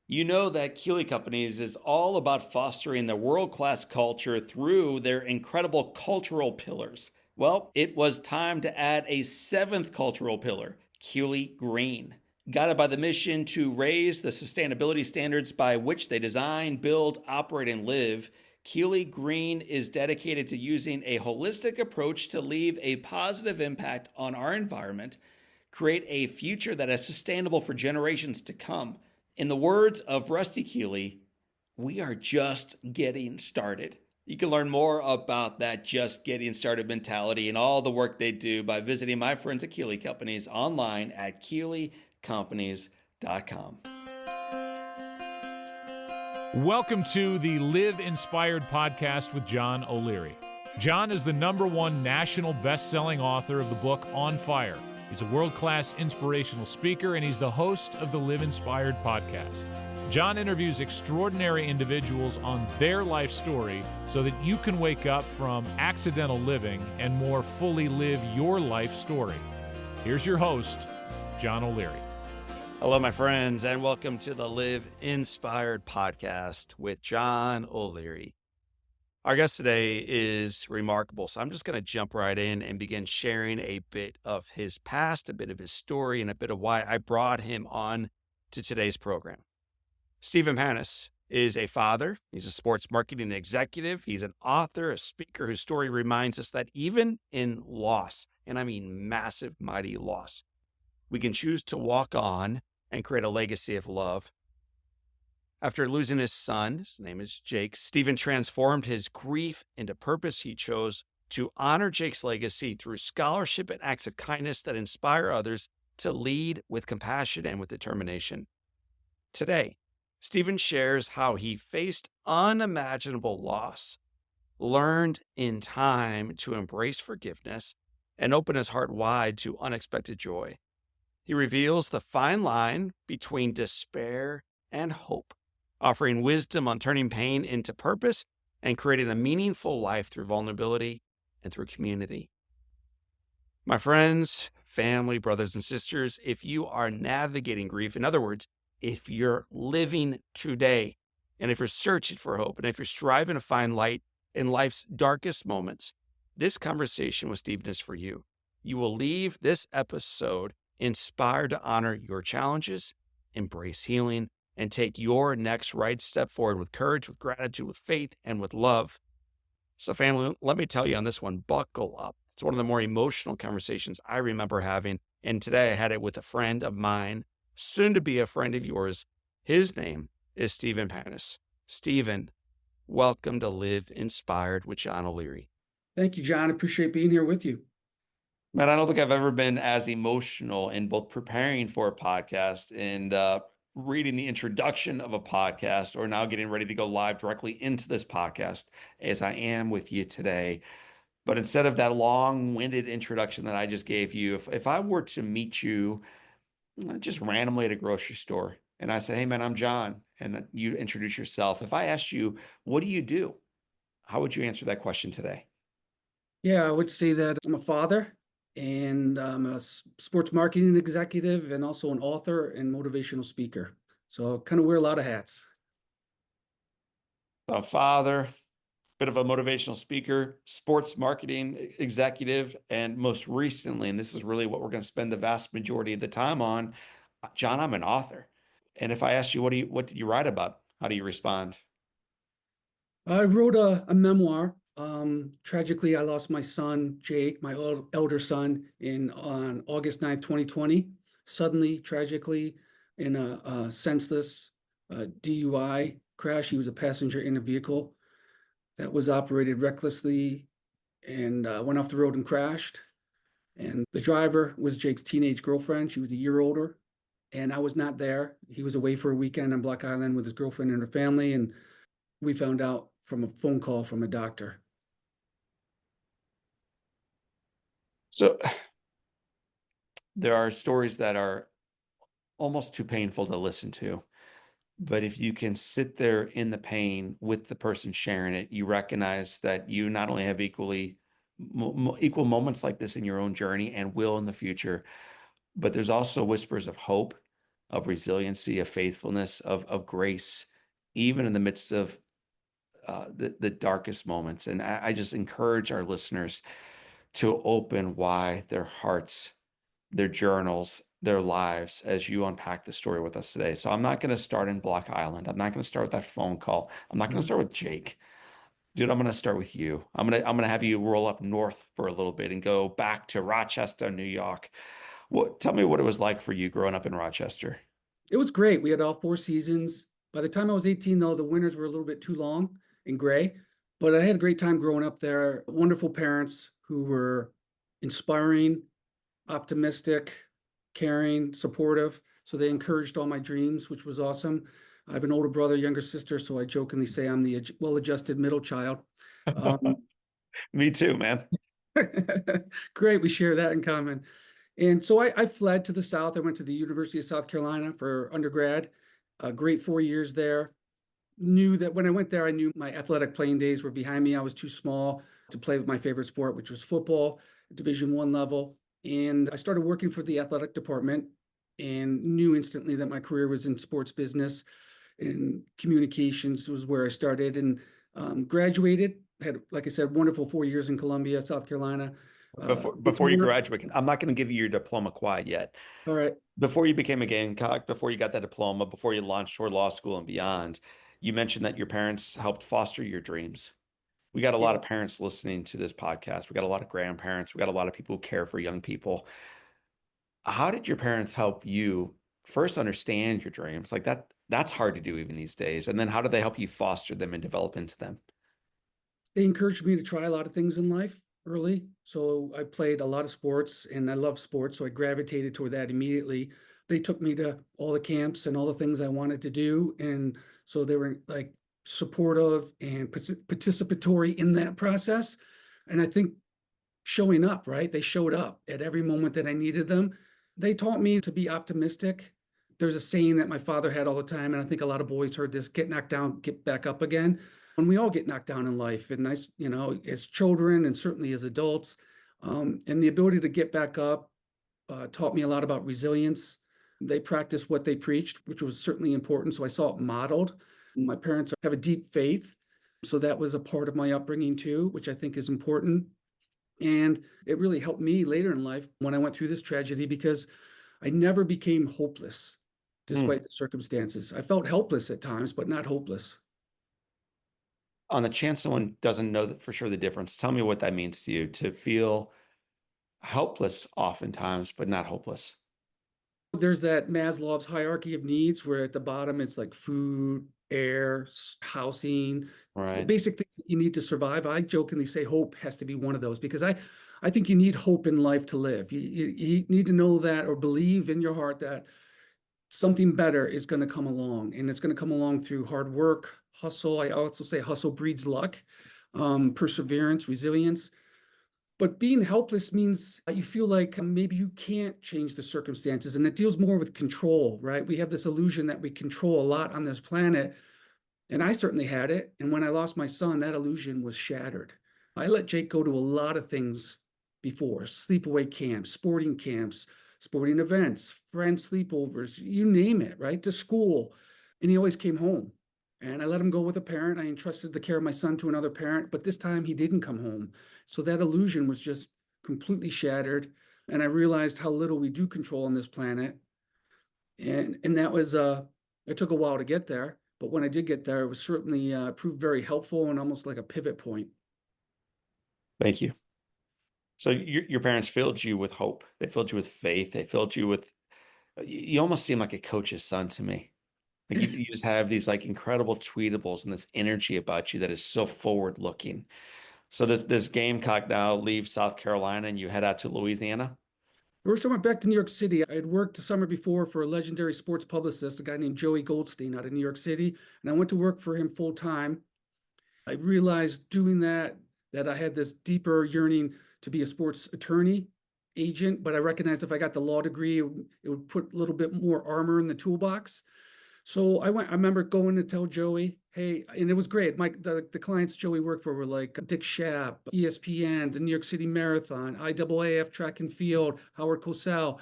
You know that Keeley Companies is all about fostering the world-class culture through their incredible cultural pillars. Well, it was time to add a seventh cultural pillar, Keeley Green. Guided by the mission to raise the sustainability standards by which they design, build, operate, and live, Keeley Green is dedicated to using a holistic approach to leave a positive impact on our environment, create a future that is sustainable for generations to come. In the words of Rusty Keeley, we are just getting started. You can learn more about that just getting started mentality and all the work they do by visiting my friends at Keeley Companies online at KeeleyCompanies.com. Welcome to the Live Inspired podcast with John O'Leary. John is the #1 national best-selling author of the book On Fire. He's a world-class inspirational speaker, and he's the host of the Live Inspired podcast. John interviews extraordinary individuals on their life story so that you can wake up from accidental living and more fully live your life story. Here's your host, John O'Leary. Hello, my friends, and welcome to the Live Inspired podcast with John O'Leary. Our guest today is remarkable, so I'm just going to jump right in and begin sharing a bit of his past, a bit of his story, and a bit of why I brought him on to today's program. Stephen Panus is a father. He's a sports marketing executive. He's an author, a speaker whose story reminds us that even in loss, and I mean massive, mighty loss, we can choose to walk on and create a legacy of love. After losing his son, his name is Jake, Stephen transformed his grief into purpose. He chose to honor Jake's legacy through scholarship and acts of kindness that inspire others to lead with compassion and with determination. Today, Stephen shares how he faced unimaginable loss, learned in time to embrace forgiveness, and open his heart wide to unexpected joy. He reveals the fine line between despair and hope, offering wisdom on turning pain into purpose and creating a meaningful life through vulnerability and through community. My friends, family, brothers, and sisters, if you are navigating grief, in other words, if you're living today, and if you're searching for hope, and if you're striving to find light in life's darkest moments, this conversation with Stephen is for you. You will leave this episode inspired to honor your challenges, embrace healing, and take your next right step forward with courage, with gratitude, with faith, and with love. So family, let me tell you on this one, buckle up. It's one of the more emotional conversations I remember having. And today I had it with a friend of mine, soon to be a friend of yours. His name is Stephen Panus. Stephen, welcome to Live Inspired with John O'Leary. Thank you, John. I appreciate being here with you. Man, I don't think I've ever been as emotional in both preparing for a podcast and reading the introduction of a podcast, or now getting ready to go live directly into this podcast as I am with you today. But instead of that long-winded introduction that I just gave you, if I were to meet you just randomly at a grocery store and I said, hey man, I'm John, and you introduce yourself, if I asked you, what do you do? How would you answer that question today? Yeah, I would say that I'm a father, and I'm a sports marketing executive, and also an author and motivational speaker. So I kind of wear a lot of hats. A father, bit of a motivational speaker, sports marketing executive, and most recently, and this is really what we're going to spend the vast majority of the time on, John, I'm an author. And if I asked you, what did you write about? How do you respond? I wrote a memoir. Tragically, I lost my son, Jake, my elder son, on August 9th, 2020. Suddenly, tragically, in a senseless DUI crash. He was a passenger in a vehicle that was operated recklessly and went off the road and crashed. And the driver was Jake's teenage girlfriend. She was a year older, and I was not there. He was away for a weekend on Block Island with his girlfriend and her family, and we found out from a phone call from a doctor. So there are stories that are almost too painful to listen to. But if you can sit there in the pain with the person sharing it, you recognize that you not only have equal moments like this in your own journey and will in the future, but there's also whispers of hope of resiliency, of faithfulness, of grace, even in the midst of the darkest moments. And I just encourage our listeners to open wide their hearts, their journals, their lives as you unpack the story with us today. So I'm not going to start in Block Island. I'm not going to start with that phone call. I'm not going to Mhm. start with Jake. Dude, I'm going to start with you. I'm going to have you roll up north for a little bit and go back to Rochester, New York. Tell me what it was like for you growing up in Rochester. It was great. We had all 4 seasons. By the time I was 18, though, the winters were a little bit too long and gray. But I had a great time growing up there. Wonderful parents who were inspiring, optimistic, caring, supportive. So they encouraged all my dreams, which was awesome. I have an older brother, younger sister, so I jokingly say I'm the well-adjusted middle child. Um, Me too, man. Great, we share that in common. And so I fled to the South. I went to the University of South Carolina for undergrad, a great 4 years there. Knew that when I went there, I knew my athletic playing days were behind me. I was too small to play with my favorite sport, which was football, Division I level. And I started working for the athletic department and knew instantly that my career was in sports business and communications was where I started and graduated. Had, like I said, wonderful 4 years in Columbia, South Carolina. Went to Before you work. graduate, I'm not going to give you your diploma quite yet. All right. Before you became a Gamecock, before you got that diploma, before you launched toward law school and beyond, you mentioned that your parents helped foster your dreams. We got a lot Yeah. of parents listening to this podcast. We got a lot of grandparents. We got a lot of people who care for young people. How did your parents help you first understand your dreams? Like that's hard to do even these days. And then how did they help you foster them and develop into them? They encouraged me to try a lot of things in life early. So I played a lot of sports and I love sports. So I gravitated toward that immediately. They took me to all the camps and all the things I wanted to do. And so they were like supportive and participatory in that process. And I think showing up, right? They showed up at every moment that I needed them. They taught me to be optimistic. There's a saying that my father had all the time, and I think a lot of boys heard this: get knocked down, get back up again. And we all get knocked down in life, and nice, as children and certainly as adults. And the ability to get back up taught me a lot about resilience. They practiced what they preached, which was certainly important. So I saw it modeled. My parents have a deep faith. So that was a part of my upbringing too, which I think is important. And it really helped me later in life when I went through this tragedy because I never became hopeless Hmm. despite the circumstances. I felt helpless at times, but not hopeless. On the chance someone doesn't know that for sure the difference, tell me what that means to you to feel helpless oftentimes, but not hopeless. There's that Maslow's hierarchy of needs where at the bottom it's like food, air, housing, Right. basic things that you need to survive. I jokingly say hope has to be one of those because I think you need hope in life to live. You need to know that or believe in your heart that something better is going to come along, and it's going to come along through hard work, hustle. I also say hustle breeds luck, perseverance, resilience. But being helpless means you feel like maybe you can't change the circumstances, and it deals more with control, right? We have this illusion that we control a lot on this planet, and I certainly had it. And when I lost my son, that illusion was shattered. I let Jake go to a lot of things before: sleepaway camps, sporting events, friends sleepovers, you name it, right? To school. And he always came home. And I let him go with a parent. I entrusted the care of my son to another parent, but this time he didn't come home. So that illusion was just completely shattered. And I realized how little we do control on this planet. And that was it took a while to get there, but when I did get there, it was certainly proved very helpful and almost like a pivot point. Thank you. So your parents filled you with hope. They filled you with faith. They filled you with, you almost seem like a coach's son to me. Like you just have these like incredible tweetables and this energy about you that is so forward looking. So this Gamecock now leaves South Carolina and you head out to Louisiana. First, I went back to New York City. I had worked the summer before for a legendary sports publicist, a guy named Joey Goldstein out of New York City, and I went to work for him full time. I realized doing that I had this deeper yearning to be a sports attorney, agent, but I recognized if I got the law degree, it would put a little bit more armor in the toolbox. So I remember going to tell Joey, hey, and it was great. The clients Joey worked for were like Dick Schaap, ESPN, the New York City Marathon, IAAF Track and Field, Howard Cosell.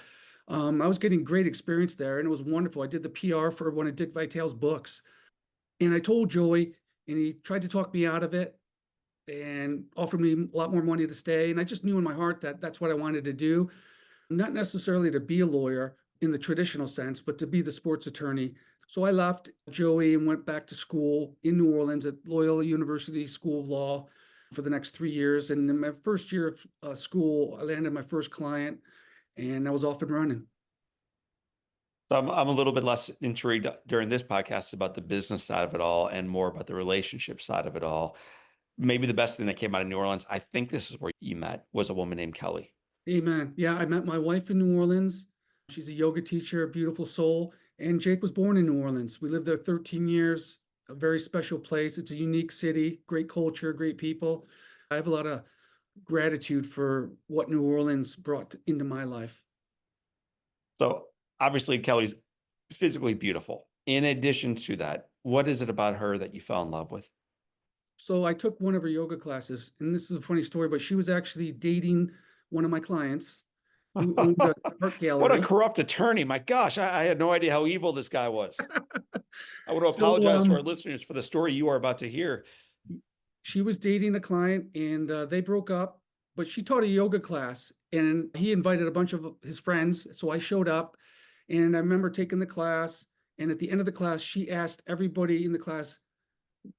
I was getting great experience there, and it was wonderful. I did the PR for one of Dick Vitale's books, and I told Joey, and he tried to talk me out of it and offered me a lot more money to stay. And I just knew in my heart that that's what I wanted to do, not necessarily to be a lawyer in the traditional sense, but to be the sports attorney. So I left Joey and went back to school in New Orleans at Loyola University School of Law for the next 3 years. And in my first year of school, I landed my first client, and I was off and running. So I'm a little bit less intrigued during this podcast about the business side of it all and more about the relationship side of it all. Maybe the best thing that came out of New Orleans, I think this is where you met, was a woman named Kelly. Amen. Yeah, I met my wife in New Orleans. She's a yoga teacher, a beautiful soul. And Jake was born in New Orleans. We lived there 13 years, a very special place. It's a unique city, great culture, great people. I have a lot of gratitude for what New Orleans brought into my life. So obviously Kelly's physically beautiful. In addition to that, what is it about her that you fell in love with? So I took one of her yoga classes, and this is a funny story, but she was actually dating one of my clients who owned a art What a gallery. corrupt attorney. My gosh, I had no idea how evil this guy was. I want to So apologize to our listeners for the story you are about to hear. she was dating a client, and they broke up, but she taught a yoga class, and he invited a bunch of his friends. So I showed up, and I remember taking the class. And at the end of the class, she asked everybody in the class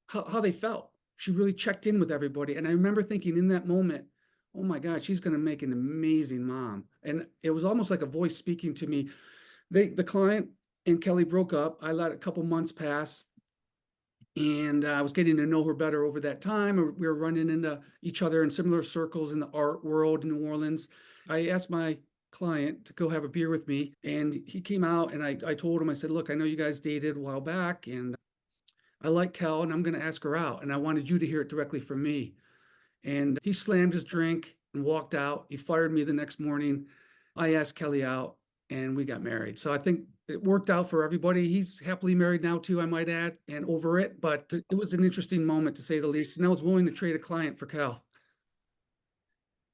how they felt. She really checked in with everybody. And I remember thinking in that moment, oh my God, she's going to make an amazing mom. And it was almost like a voice speaking to me. The client and Kelly broke up. I let a couple months pass, and I was getting to know her better over that time. We were running into each other in similar circles in the art world in New Orleans. I asked my client to go have a beer with me, and he came out, and I told him, I said, look, I know you guys dated a while back, and I like Kel, and I'm going to ask her out, and I wanted you to hear it directly from me. And he slammed his drink and walked out. He fired me the next morning. I asked Kelly out, and we got married. So I think it worked out for everybody. He's happily married now too, I might add, and over it. But it was an interesting moment, to say the least. And I was willing to trade a client for Cal.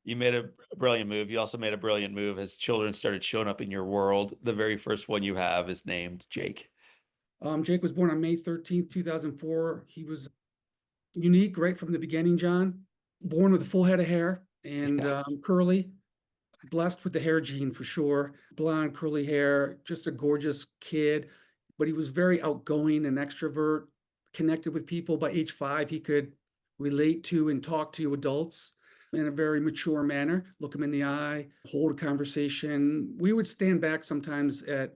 You made a brilliant move. You also made a brilliant move as children started showing up in your world. The very first one you have is named Jake. Jake was born on May 13th, 2004. He was unique right from the beginning, John. Born with a full head of hair and Yes. curly, blessed with the hair gene for sure. Blonde, curly hair, just a gorgeous kid. But he was very outgoing and extrovert, connected with people. By age 5, he could relate to and talk to adults in a very mature manner, look them in the eye, hold a conversation. We would stand back sometimes at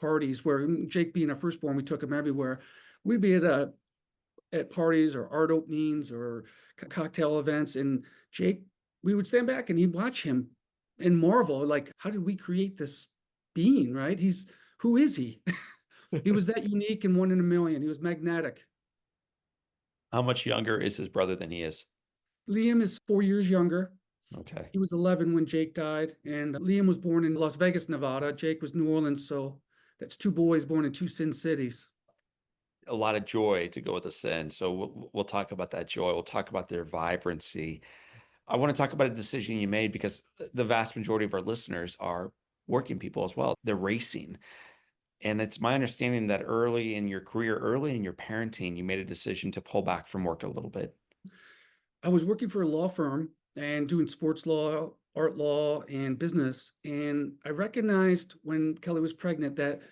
parties where Jake being our firstborn, we took him everywhere. We'd be at parties or art openings or cocktail events, and Jake, we would stand back and he'd watch him and marvel, like, how did we create this being, right? Who is he? He was that unique and one in a million. He was magnetic. How much younger is his brother than he is? Liam is 4 years younger. Okay. He was 11 when Jake died, and Liam was born in Las Vegas, Nevada. Jake was New Orleans, so that's two boys born in two sin cities. A lot of joy to go with the sin. So we'll talk about that joy. We'll talk about their vibrancy. I want to talk about a decision you made because the vast majority of our listeners are working people as well. They're racing. And it's my understanding that early in your career, early in your parenting, you made a decision to pull back from work a little bit. I was working for a law firm and doing sports law, art law, and business. And I recognized when Kelly was pregnant that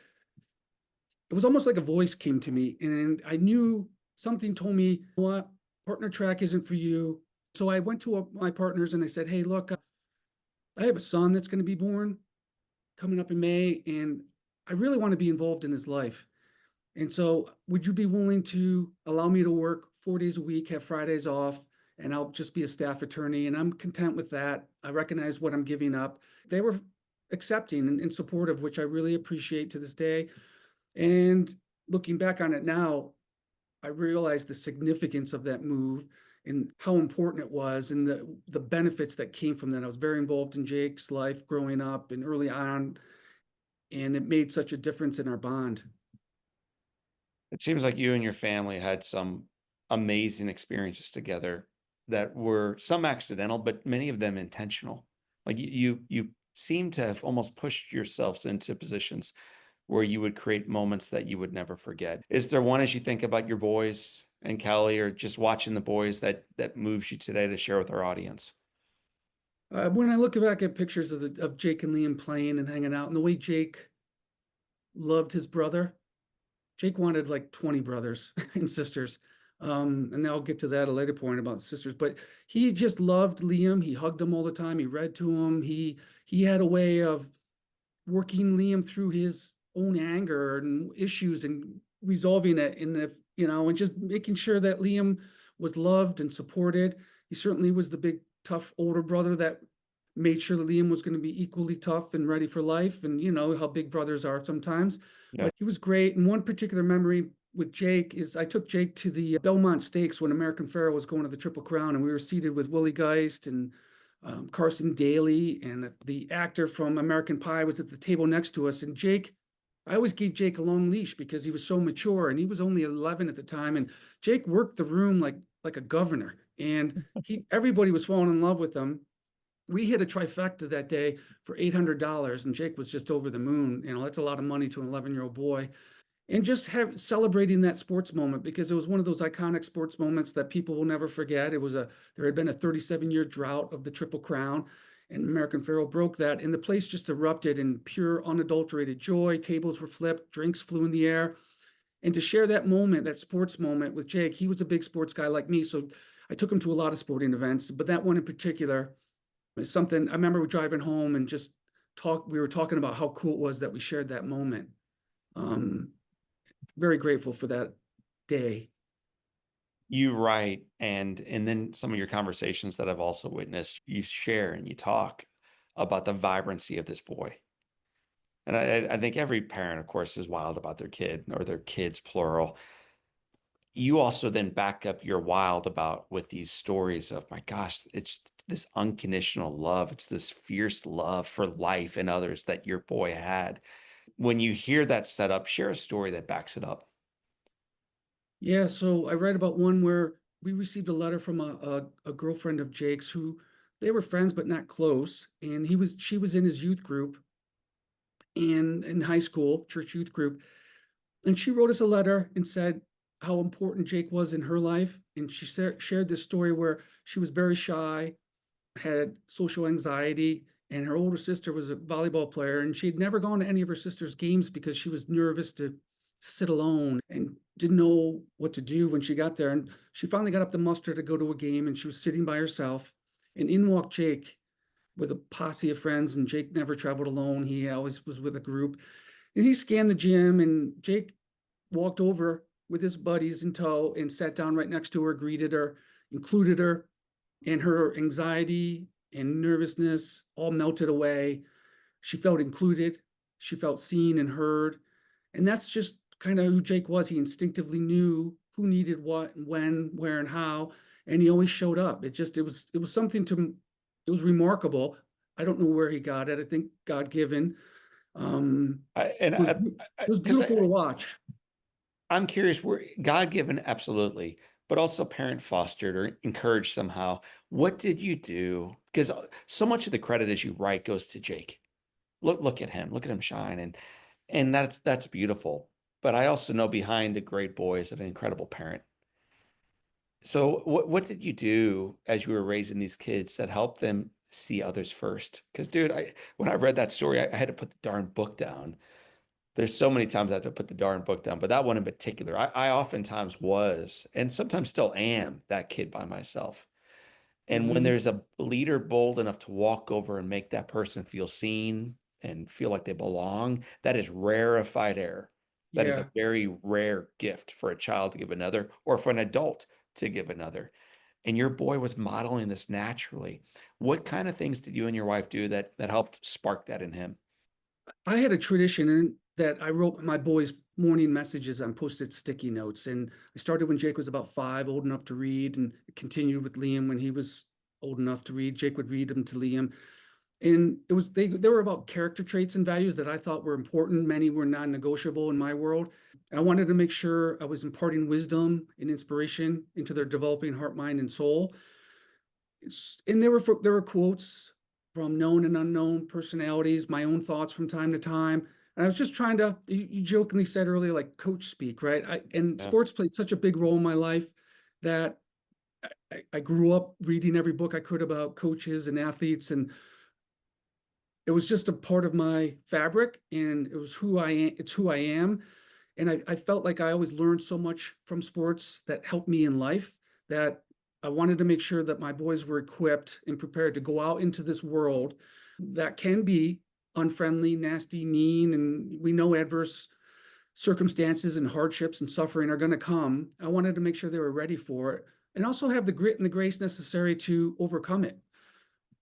it was almost like a voice came to me. And I knew something told me, you know what, partner track isn't for you. So I went to my partners and I said, hey, look, I have a son that's going to be born coming up in May, and I really want to be involved in his life. And so, would you be willing to allow me to work 4 days a week, have Fridays off, and I'll just be a staff attorney? And I'm content with that. I recognize what I'm giving up. They were accepting and supportive, which I really appreciate to this day. And looking back on it now, I realized the significance of that move and how important it was, and the benefits that came from that. I was very involved in Jake's life growing up and early on, and it made such a difference in our bond. It seems like you and your family had some amazing experiences together that were some accidental, but many of them intentional. Like you seem to have almost pushed yourselves into positions where you would create moments that you would never forget. Is there one as you think about your boys and Kelly, or just watching the boys, that moves you today to share with our audience? When I look back at pictures of Jake and Liam playing and hanging out, and the way Jake loved his brother, Jake wanted like 20 brothers and sisters. And I'll get to that at a later point about sisters, but he just loved Liam. He hugged him all the time. He read to him. He had a way of working Liam through his own anger and issues and resolving it. And if, and just making sure that Liam was loved and supported. He certainly was the big, tough older brother that made sure that Liam was going to be equally tough and ready for life. And you know how big brothers are sometimes, Yeah. but he was great. And one particular memory with Jake is I took Jake to the Belmont Stakes when American Pharoah was going to the Triple Crown, and we were seated with Willie Geist and Carson Daly, and the actor from American Pie was at the table next to us. And Jake, I always gave Jake a long leash because he was so mature, and he was only 11 at the time. And Jake worked the room like a governor, and everybody was falling in love with him. We hit a trifecta that day for $800, and Jake was just over the moon. That's a lot of money to an 11-year-old boy. And just celebrating that sports moment, because it was one of those iconic sports moments that people will never forget. There had been a 37-year drought of the Triple Crown, and American Pharoah broke that, and the place just erupted in pure, unadulterated joy. Tables were flipped, drinks flew in the air. And to share that moment, that sports moment with Jake, he was a big sports guy like me, so I took him to a lot of sporting events, but that one in particular is something I remember driving home and we were talking about how cool it was that we shared that moment. Very grateful for that day. You write, and then some of your conversations that I've also witnessed, you share and you talk about the vibrancy of this boy. And I think every parent, of course, is wild about their kid or their kids, plural. You also then back up your wild about with these stories of, my gosh, it's this unconditional love. It's this fierce love for life and others that your boy had. When you hear that set up, share a story that backs it up. Yeah, so I read about one where we received a letter from a girlfriend of Jake's who they were friends but not close, and she was in his youth group and in high school, church youth group, and she wrote us a letter and said how important Jake was in her life, and she shared this story where she was very shy, had social anxiety, and her older sister was a volleyball player, and she had never gone to any of her sister's games because she was nervous to sit alone and didn't know what to do when she got there. And she finally got up the muster to go to a game, and she was sitting by herself, and in walked Jake with a posse of friends. And Jake never traveled alone. He always was with a group, and he scanned the gym, and Jake walked over with his buddies in tow and sat down right next to her, greeted her, included her, and her anxiety and nervousness all melted away. She felt included. She felt seen and heard. And that's just kind of who Jake was. He instinctively knew who needed what, when, where, and how. And he always showed up. It was something it was remarkable. I don't know where he got it. I think God given. It was Because beautiful to watch. I'm curious, where God given, absolutely, but also parent fostered or encouraged somehow. What did you do? Because so much of the credit, as you write, goes to Jake. Look at him shine, and that's beautiful. But I also know behind a great boy is an incredible parent. So what did you do as you were raising these kids that helped them see others first? Because dude, when I read that story, I had to put the darn book down. There's so many times I have to put the darn book down, but that one in particular, I oftentimes was, and sometimes still am, that kid by myself. And when Mhm. there's a leader bold enough to walk over and make that person feel seen and feel like they belong, that is rarefied air. That is a Yeah. very rare gift for a child to give another, or for an adult to give another. And your boy was modeling this naturally. What kind of things did you and your wife do that helped spark that in him? I had a tradition that I wrote my boys' morning messages on Post-it sticky notes. And I started when Jake was about 5, old enough to read, and it continued with Liam when he was old enough to read. Jake would read them to Liam. And they were about character traits and values that I thought were important. Many were non-negotiable in my world. I wanted to make sure I was imparting wisdom and inspiration into their developing heart, mind, and soul. And there were quotes from known and unknown personalities, my own thoughts from time to time. And I was just trying to, you jokingly said earlier, like coach speak, right? And Yeah. sports played such a big role in my life that I grew up reading every book I could about coaches and athletes, and it was just a part of my fabric, and it was who I am. It's who I am. And I felt like I always learned so much from sports that helped me in life, that I wanted to make sure that my boys were equipped and prepared to go out into this world that can be unfriendly, nasty, mean, and we know adverse circumstances and hardships and suffering are going to come. I wanted to make sure they were ready for it and also have the grit and the grace necessary to overcome it.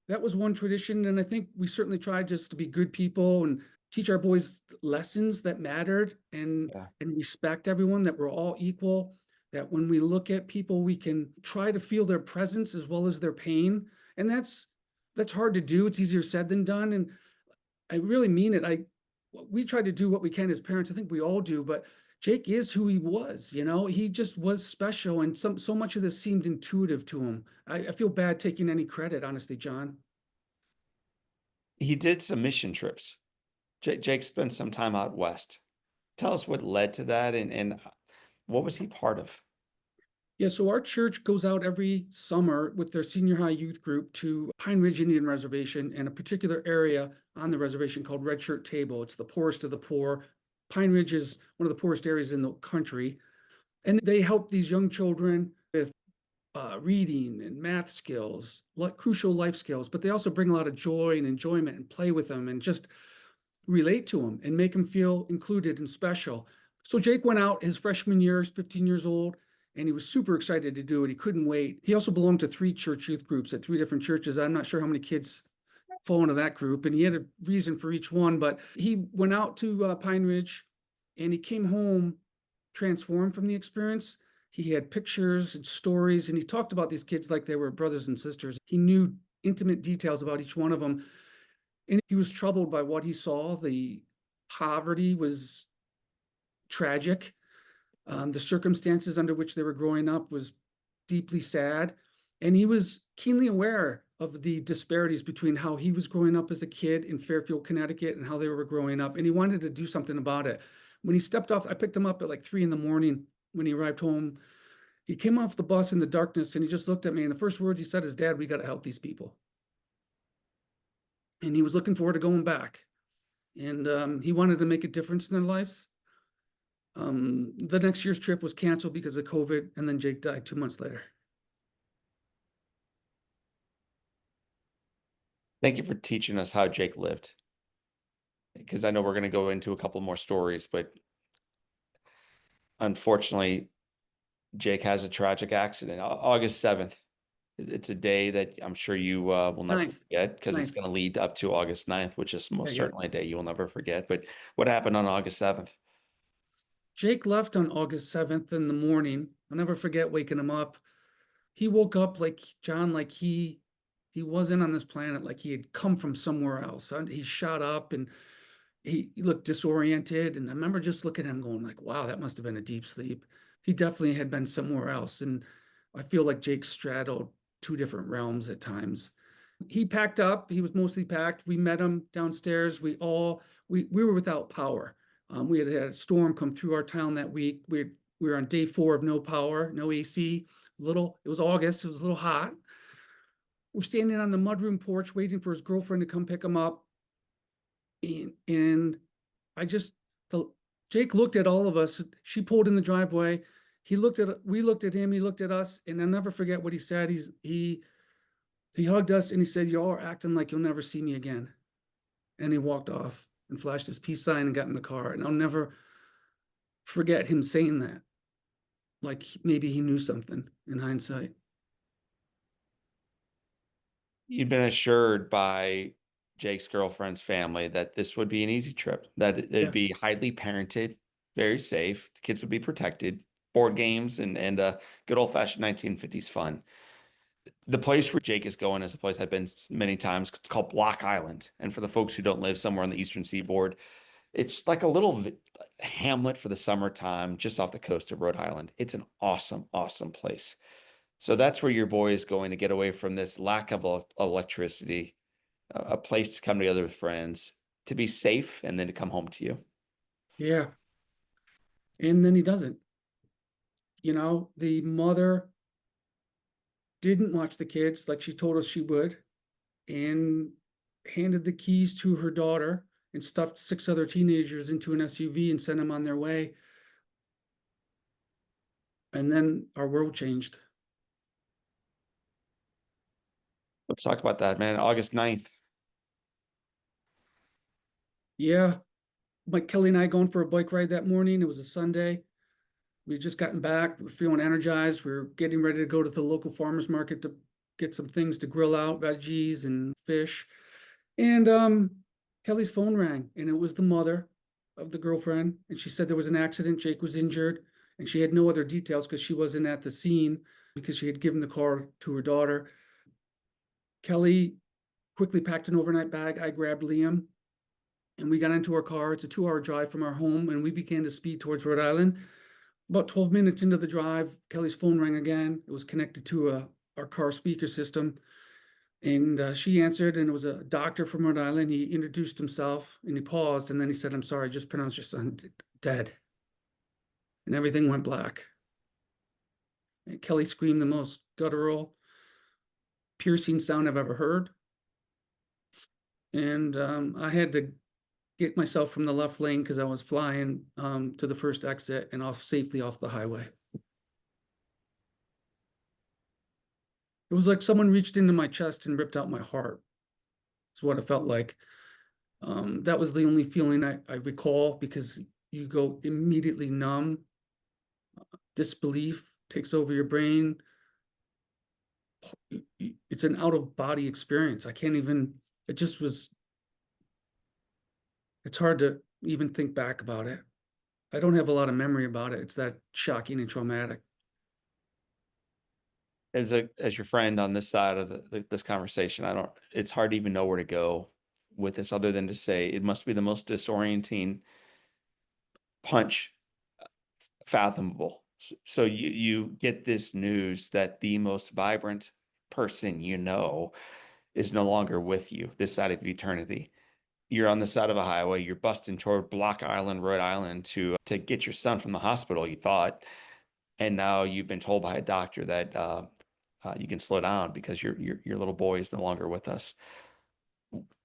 That was one tradition. And I think we certainly tried just to be good people and teach our boys lessons that mattered, Yeah. and respect everyone, that we're all equal, that when we look at people, we can try to feel their presence as well as their pain. And that's hard to do. It's easier said than done. And I really mean it. We try to do what we can as parents. I think we all do, but Jake is who he was, he just was special. And so much of this seemed intuitive to him. I feel bad taking any credit, honestly, John. He did some mission trips. Jake spent some time out west. Tell us what led to that, and what was he part of? Yeah, so our church goes out every summer with their senior high youth group to Pine Ridge Indian Reservation and a particular area on the reservation called Red Shirt Table. It's the poorest of the poor. Pine Ridge is one of the poorest areas in the country. And they help these young children with reading and math skills, crucial life skills, but they also bring a lot of joy and enjoyment and play with them and just relate to them and make them feel included and special. So Jake went out his freshman year, he's 15 years old, and he was super excited to do it. He couldn't wait. He also belonged to 3 church youth groups at 3 different churches. I'm not sure how many kids fall into that group, and he had a reason for each one, but he went out to Pine Ridge, and he came home transformed from the experience. He had pictures and stories, and he talked about these kids like they were brothers and sisters. He knew intimate details about each one of them, and he was troubled by what he saw. The poverty was tragic. The circumstances under which they were growing up was deeply sad. And he was keenly aware of the disparities between how he was growing up as a kid in Fairfield, Connecticut, and how they were growing up. And he wanted to do something about it. When he stepped off, I picked him up at like 3 a.m. when he arrived home. He came off the bus in the darkness and he just looked at me. And the first words he said is, "Dad, we got to help these people." And he was looking forward to going back. And he wanted to make a difference in their lives. The next year's trip was canceled because of COVID, and then Jake died 2 months later. Thank you for teaching us how Jake lived, because I know we're going to go into a couple more stories, but unfortunately, Jake has a tragic accident. August 7th. It's a day that I'm sure you will never Ninth. forget, because it's Ninth. going to lead up to August 9th, which is most Yeah. certainly a day you will never forget. But what happened on August 7th? Jake left on August 7th in the morning. I'll never forget waking him up. He woke up like John, like he wasn't on this planet, like he had come from somewhere else. He shot up and he looked disoriented. And I remember just looking at him going like, wow, that must have been a deep sleep. He definitely had been somewhere else. And I feel like Jake straddled 2 different realms at times. He packed up. He was mostly packed. We met him downstairs. We were without power. We had a storm come through our town that week. We were on day 4 of no power, no AC. It was August. It was a little hot. We're standing on the mudroom porch waiting for his girlfriend to come pick him up. And Jake looked at all of us. She pulled in the driveway. We looked at him. He looked at us, and I'll never forget what he said. He hugged us and he said, "Y'all are acting like you'll never see me again." And he walked off and flashed his peace sign and got in the car. And I'll never forget him saying that. Like maybe he knew something in hindsight. You'd been assured by Jake's girlfriend's family that this would be an easy trip, that it'd Yeah. be highly parented, very safe. The kids would be protected, board games, and good old-fashioned 1950s fun. The place where Jake is going is a place I've been many times. It's called Block Island. And for the folks who don't live somewhere on the eastern seaboard, it's like a little hamlet for the summertime just off the coast of Rhode Island. It's an awesome, awesome place. So that's where your boy is going to get away from this lack of electricity, a place to come together with friends, to be safe, and then to come home to you. Yeah. And then he doesn't. The mother didn't watch the kids like she told us she would, and handed the keys to her daughter and stuffed 6 other teenagers into an SUV and sent them on their way. And then our world changed. Let's talk about that, man. August 9th. Yeah. Mike Kelly and I going for a bike ride that morning. It was a Sunday. We had just gotten back. We were feeling energized. We were getting ready to go to the local farmers market to get some things to grill out, veggies and fish. And Kelly's phone rang, and it was the mother of the girlfriend. And she said there was an accident. Jake was injured, and she had no other details because she wasn't at the scene because she had given the car to her daughter. Kelly quickly packed an overnight bag. I grabbed Liam, and we got into our car. It's a 2-hour drive from our home, and we began to speed towards Rhode Island. About 12 minutes into the drive, Kelly's phone rang again. It was connected to our car speaker system. And she answered, and it was a doctor from Rhode Island. He introduced himself, and he paused, and then he said, "I'm sorry, I just pronounced your son dead." And everything went black. And Kelly screamed the most guttural, piercing sound I've ever heard. And I had to get myself from the left lane because I was flying to the first exit and safely off the highway. It was like someone reached into my chest and ripped out my heart. It's what it felt like. That was the only feeling I recall, because you go immediately numb. Disbelief takes over your brain. It's an out-of-body experience. I can't even, it just was, it's hard to even think back about it. I don't have a lot of memory about it. It's that shocking and traumatic. As your friend on this side of this conversation, it's hard to even know where to go with this other than to say it must be the most disorienting punch fathomable. So you get this news that the most vibrant person is no longer with you this side of eternity. You're on the side of a highway, you're busting toward Block Island, Rhode Island to get your son from the hospital, you thought. And now you've been told by a doctor that you can slow down because your little boy is no longer with us.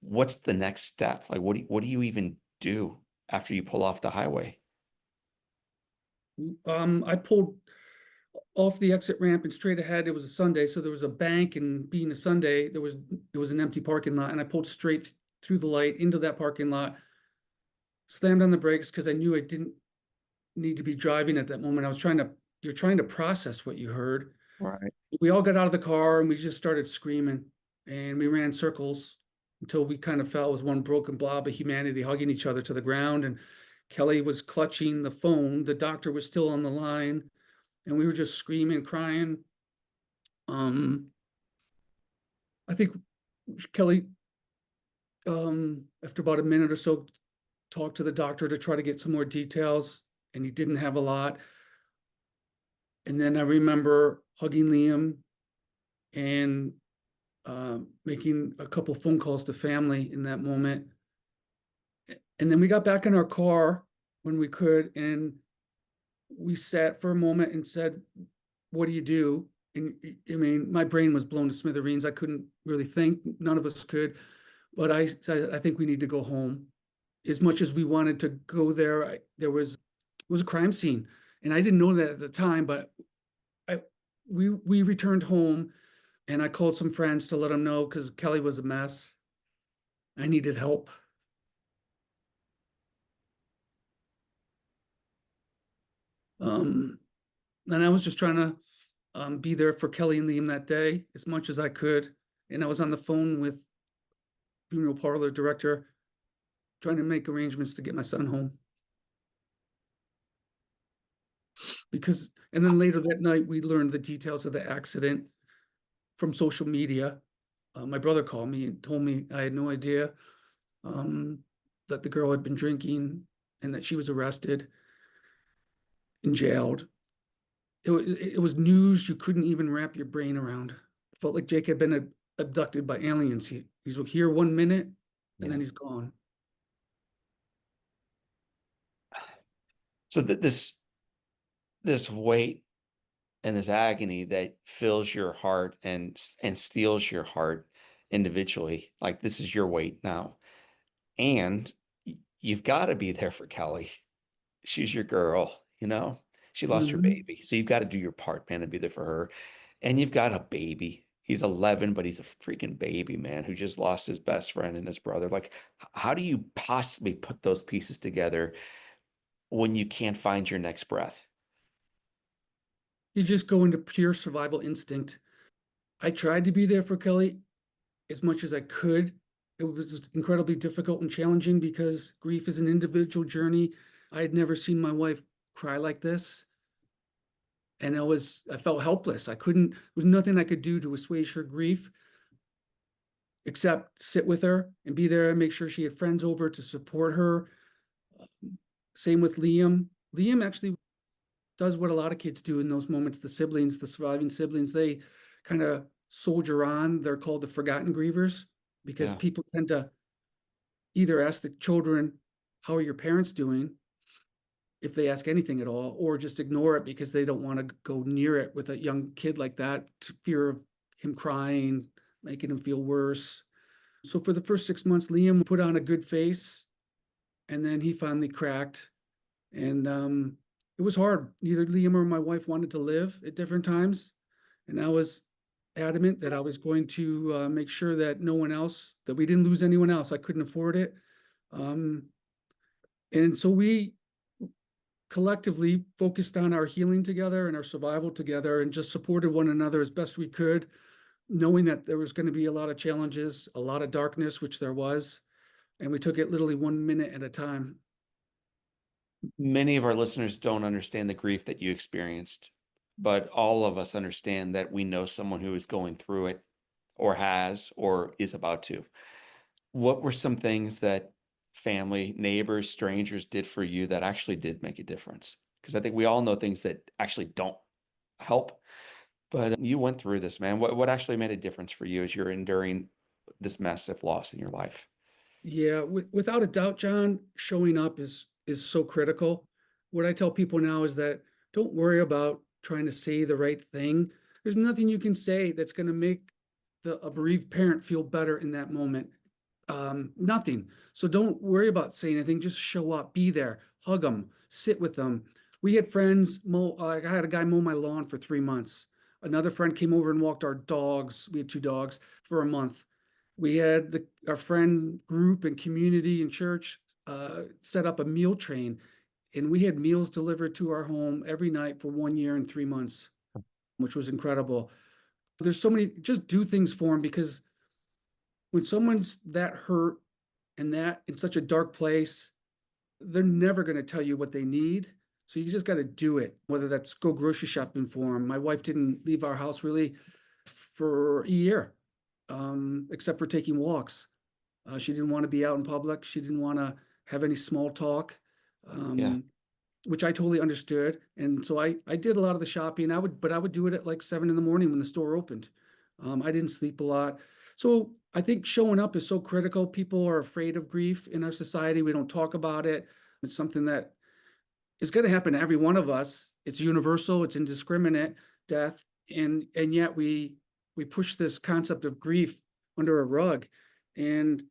What's the next step? Like, what do you even do after you pull off the highway? I pulled off the exit ramp and straight ahead. It was a Sunday, so there was a bank, and being a Sunday, there was an empty parking lot, and I pulled straight through the light into that parking lot, slammed on the brakes because I knew I didn't need to be driving at that moment. You're trying to process what you heard. Right. We all got out of the car and we just started screaming, and we ran circles until we kind of fell as one broken blob of humanity, hugging each other to the ground. And Kelly was clutching the phone. The doctor was still on the line, and we were just screaming, crying. I think Kelly, after about a minute or so, talked to the doctor to try to get some more details, and he didn't have a lot. And then I remember hugging Liam and making a couple phone calls to family in that moment. And then we got back in our car when we could, and we sat for a moment and said, "What do you do?" And I mean, my brain was blown to smithereens. I couldn't really think. None of us could. But I said, "I think we need to go home." As much as we wanted to go there, it was a crime scene. And I didn't know that at the time, but we returned home, and I called some friends to let them know because Kelly was a mess. I needed help. And I was just trying to be there for Kelly and Liam that day as much as I could. And I was on the phone with funeral parlor director trying to make arrangements to get my son home. And then later that night, we learned the details of the accident from social media. My brother called me and told me I had no idea that the girl had been drinking and that she was arrested and jailed. It was news you couldn't even wrap your brain around. It felt like Jake had been abducted by aliens. He's here 1 minute and Yeah. then he's gone. So this weight and this agony that fills your heart and steals your heart individually, like this is your weight now. And you've got to be there for Kelly. She's your girl, you know? She lost her Mhm. baby. So you've got to do your part, man, and be there for her. And you've got a baby. He's 11, but he's a freaking baby, man, who just lost his best friend and his brother. Like, how do you possibly put those pieces together when you can't find your next breath? You just go into pure survival instinct. I tried to be there for Kelly as much as I could. It was incredibly difficult and challenging because grief is an individual journey. I had never seen my wife cry like this. And I felt helpless. There was nothing I could do to assuage her grief except sit with her and be there and make sure she had friends over to support her. Same with Liam. Liam actually does what a lot of kids do in those moments. The siblings, the surviving siblings, they kind of soldier on. They're called the forgotten grievers because Yeah. people tend to either ask the children, how are your parents doing? If they ask anything at all, or just ignore it because they don't want to go near it with a young kid like that, to fear of him crying, making him feel worse. So for the first 6 months, Liam put on a good face, and then he finally cracked. And it was hard. Neither Liam or my wife wanted to live at different times, and I was adamant that I was going to make sure that no one else, that we didn't lose anyone else. I couldn't afford it. Um, and so we collectively focused on our healing together and our survival together and just supported one another as best we could, knowing that there was going to be a lot of challenges, a lot of darkness, which there was. And we took it literally 1 minute at a time. Many of our listeners don't understand the grief that you experienced, but all of us understand that we know someone who is going through it or has or is about to. What were some things that family, neighbors, strangers did for you that actually did make a difference? Because I think we all know things that actually don't help, but you went through this, man. What actually made a difference for you as you're enduring this massive loss in your life? Yeah, without a doubt, John, showing up is so critical. What I tell people now is that don't worry about trying to say the right thing. There's nothing you can say that's going to make a bereaved parent feel better in that moment. Nothing. So don't worry about saying anything. Just show up, be there, hug them, sit with them. We had friends I had a guy mow my lawn for 3 months. Another friend came over and walked our dogs. We had two dogs for a month. We had our friend group and community and church set up a meal train, and we had meals delivered to our home every night for 1 year and 3 months, which was incredible. There's so many, just do things for them, because when someone's that hurt and that in such a dark place, they're never going to tell you what they need. So you just got to do it, whether that's go grocery shopping for them. My wife didn't leave our house really for a year, except for taking walks. She didn't want to be out in public. She didn't want to have any small talk, Yeah. um, which I totally understood. And so I did a lot of the shopping. But I would do it at like 7 in the morning when the store opened. I didn't sleep a lot. So I think showing up is so critical. People are afraid of grief in our society. We don't talk about it. It's something that is going to happen to every one of us. It's universal. It's indiscriminate death, and yet we push this concept of grief under a rug, and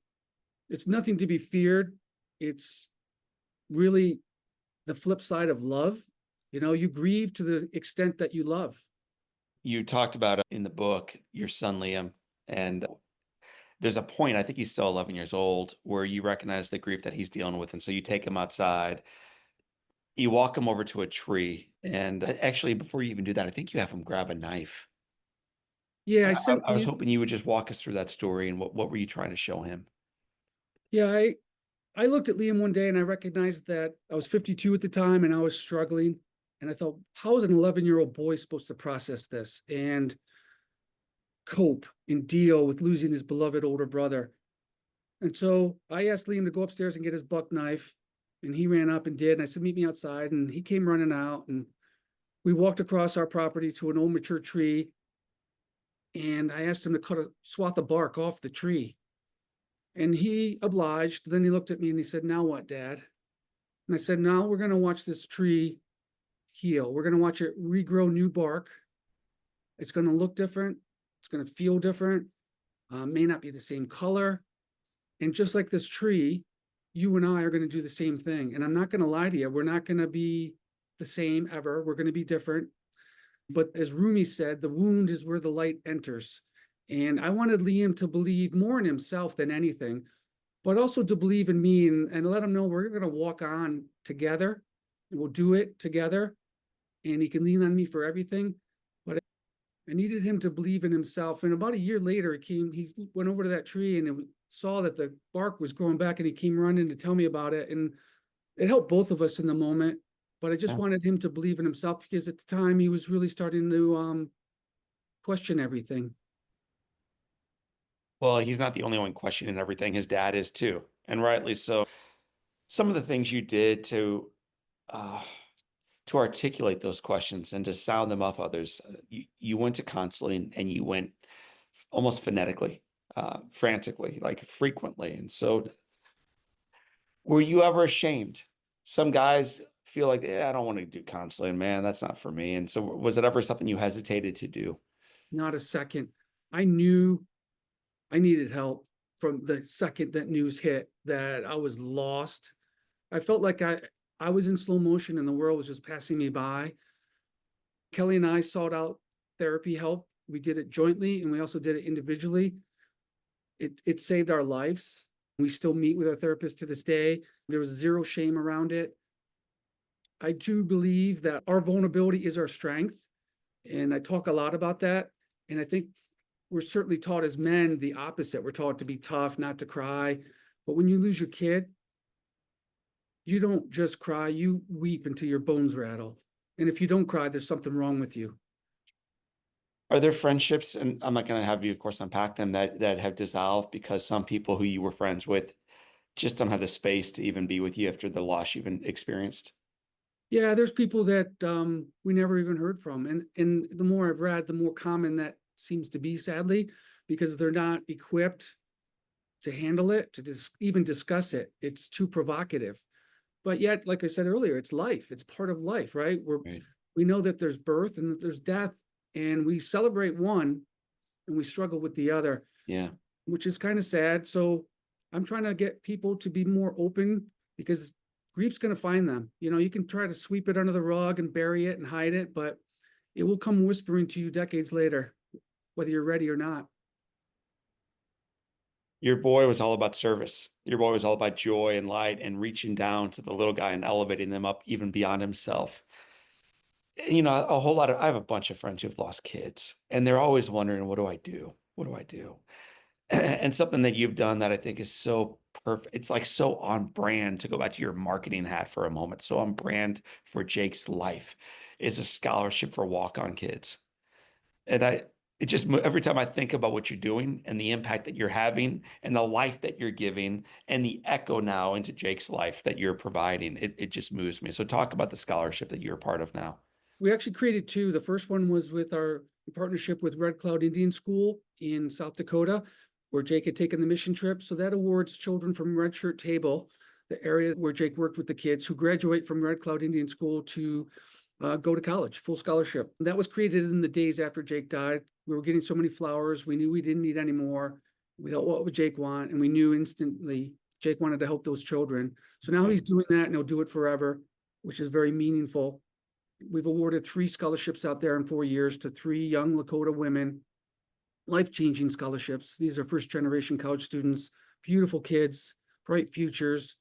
it's nothing to be feared. It's really the flip side of love. You grieve to the extent that you love. You talked about in the book your son Liam, and there's a point, I think he's still 11 years old, where you recognize the grief that he's dealing with. And so you take him outside, you walk him over to a tree. And actually, before you even do that, I think you have him grab a knife. Yeah, I was hoping you would just walk us through that story and what were you trying to show him? yeah, I looked at Liam one day and I recognized that I was 52 at the time and I was struggling. And I thought, how is an 11-year-old boy supposed to process this and cope and deal with losing his beloved older brother? And so I asked Liam to go upstairs and get his buck knife. And he ran up and did. And I said, meet me outside. And he came running out. And we walked across our property to an old mature tree. And I asked him to cut a swath of bark off the tree. And he obliged. Then he looked at me and he said, "Now what, Dad?" And I said, "Now we're going to watch this tree heal. We're going to watch it regrow new bark. It's going to look different. It's going to feel different. May not be the same color. And just like this tree, you and I are going to do the same thing. And I'm not going to lie to you. We're not going to be the same ever. We're going to be different. But as Rumi said, the wound is where the light enters. And I wanted Liam to believe more in himself than anything, but also to believe in me and let him know we're going to walk on together and we'll do it together. And he can lean on me for everything. But I needed him to believe in himself. And about a year later, he went over to that tree and saw that the bark was growing back, and he came running to tell me about it. And it helped both of us in the moment. But I just wanted him to believe in himself, because at the time he was really starting to question everything. Well, he's not the only one questioning everything. His dad is too, and rightly so. Some of the things you did uh, to articulate those questions and to sound them off others, you went to counseling and you went almost phonetically, frantically, like frequently. And so, were you ever ashamed? Some guys feel like, I don't want to do counseling, man. That's not for me. And so, was it ever something you hesitated to do? Not a second. I knew I needed help from the second that news hit, that I was lost. I felt like I was in slow motion and the world was just passing me by. Kelly and I sought out therapy help. We did it jointly and we also did it individually. It saved our lives. We still meet with our therapist to this day. There was zero shame around it. I do believe that our vulnerability is our strength. And I talk a lot about that. And I think we're certainly taught as men the opposite. We're taught to be tough, not to cry. But when you lose your kid, you don't just cry, you weep until your bones rattle. And if you don't cry, there's something wrong with you. Are there friendships, and I'm not going to have you, of course, unpack them, that have dissolved because some people who you were friends with just don't have the space to even be with you after the loss you've experienced? Yeah, there's people that we never even heard from. And the more I've read, the more common that seems to be, sadly, because they're not equipped to handle it, to even discuss it. It's too provocative. But yet, like I said earlier, it's life. It's part of life, right? Right. We know that there's birth and that there's death, and we celebrate one and we struggle with the other, Yeah. which is kind of sad. So I'm trying to get people to be more open, because grief's going to find them. You can try to sweep it under the rug and bury it and hide it, but it will come whispering to you decades later, whether you're ready or not. Your boy was all about service. Your boy was all about joy and light and reaching down to the little guy and elevating them up even beyond himself. A whole lot of, I have a bunch of friends who've lost kids, and they're always wondering, what do I do? What do I do? And something that you've done that I think is so perfect. It's like so on brand, to go back to your marketing hat for a moment. So on brand for Jake's life is a scholarship for walk-on kids. And it just, every time I think about what you're doing and the impact that you're having and the life that you're giving and the echo now into Jake's life that you're providing, it just moves me. So talk about the scholarship that you're a part of now. We actually created two. The first one was with our partnership with Red Cloud Indian School in South Dakota, where Jake had taken the mission trip. So that awards children from Red Shirt Table, the area where Jake worked with the kids, who graduate from Red Cloud Indian School to go to college, full scholarship. That was created in the days after Jake died. We were getting so many flowers. We knew we didn't need any more. We thought, what would Jake want? And we knew instantly Jake wanted to help those children. So now he's doing that, and he'll do it forever, which is very meaningful. We've awarded 3 scholarships out there in 4 years to 3 young Lakota women, life-changing scholarships. These are first-generation college students, beautiful kids, bright futures.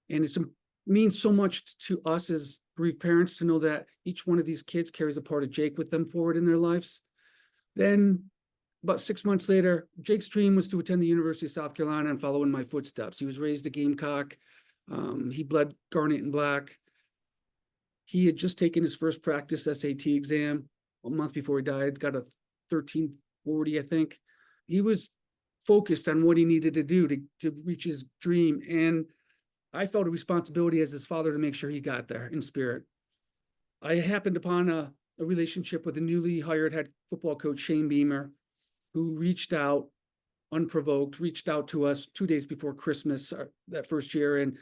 And it means so much to us as bereaved parents to know that each one of these kids carries a part of Jake with them forward in their lives. Then about 6 months later, Jake's dream was to attend the University of South Carolina and follow in my footsteps. He was raised a Gamecock. He bled garnet and black. He had just taken his first practice SAT exam a month before he died, got a 1340, I think. He was focused on what he needed to do to reach his dream. And I felt a responsibility as his father to make sure he got there in spirit. I happened upon a relationship with a newly hired head football coach, Shane Beamer, who reached out unprovoked, reached out to us 2 days before Christmas that first year. And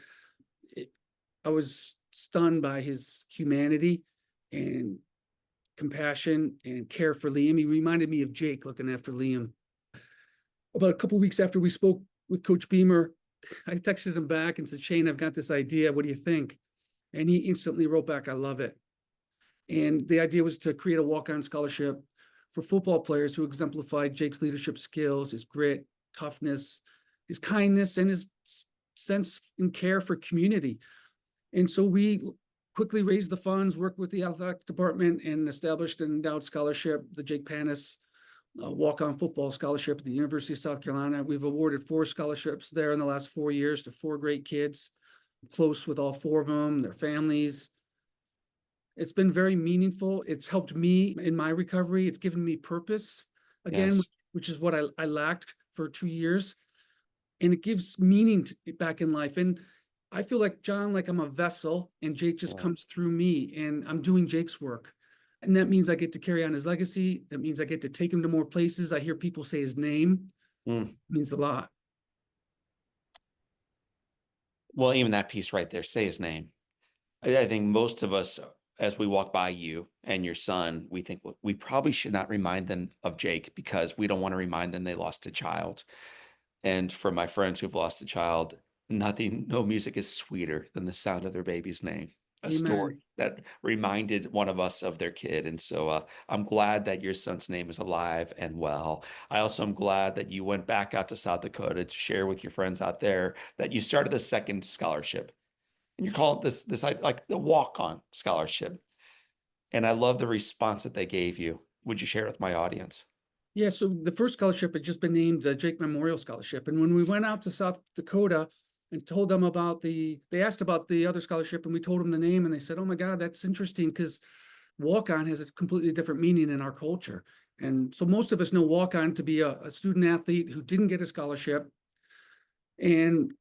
I was stunned by his humanity and compassion and care for Liam. He reminded me of Jake looking after Liam. About a couple of weeks after we spoke with Coach Beamer, I texted him back and said, Shane, I've got this idea. What do you think? And he instantly wrote back, I love it. And the idea was to create a walk-on scholarship for football players who exemplified Jake's leadership skills, his grit, toughness, his kindness, and his sense and care for community. And so we quickly raised the funds, worked with the athletic department, and established an endowed scholarship, the Jake Panus walk-on football scholarship at the University of South Carolina. We've awarded 4 scholarships there in the last 4 years to 4 great kids, close with all 4 of them, their families. It's been very meaningful. It's helped me in my recovery. It's given me purpose again, Yes. which is what I lacked for 2 years. And it gives meaning back in life. And I feel like, John, like I'm a vessel and Jake just comes through me and I'm doing Jake's work. And that means I get to carry on his legacy. That means I get to take him to more places. I hear people say his name. Mm. It means a lot. Well, even that piece right there, say his name. I think most of us, as we walk by you and your son, we think we probably should not remind them of Jake because we don't want to remind them they lost a child. And for my friends who've lost a child, no music is sweeter than the sound of their baby's name. A story Amen. that reminded one of us of their kid. And so I'm glad that your son's name is alive and well. I also am glad that you went back out to South Dakota to share with your friends out there that you started the second scholarship. And you call it this like the walk-on scholarship. And I love the response that they gave you. Would you share it with my audience? Yeah, so the first scholarship had just been named the Jake Memorial Scholarship. And when we went out to South Dakota and told them about they asked about the other scholarship and we told them the name and they said, oh my God, that's interesting because walk-on has a completely different meaning in our culture. And so most of us know walk-on to be a student athlete who didn't get a scholarship and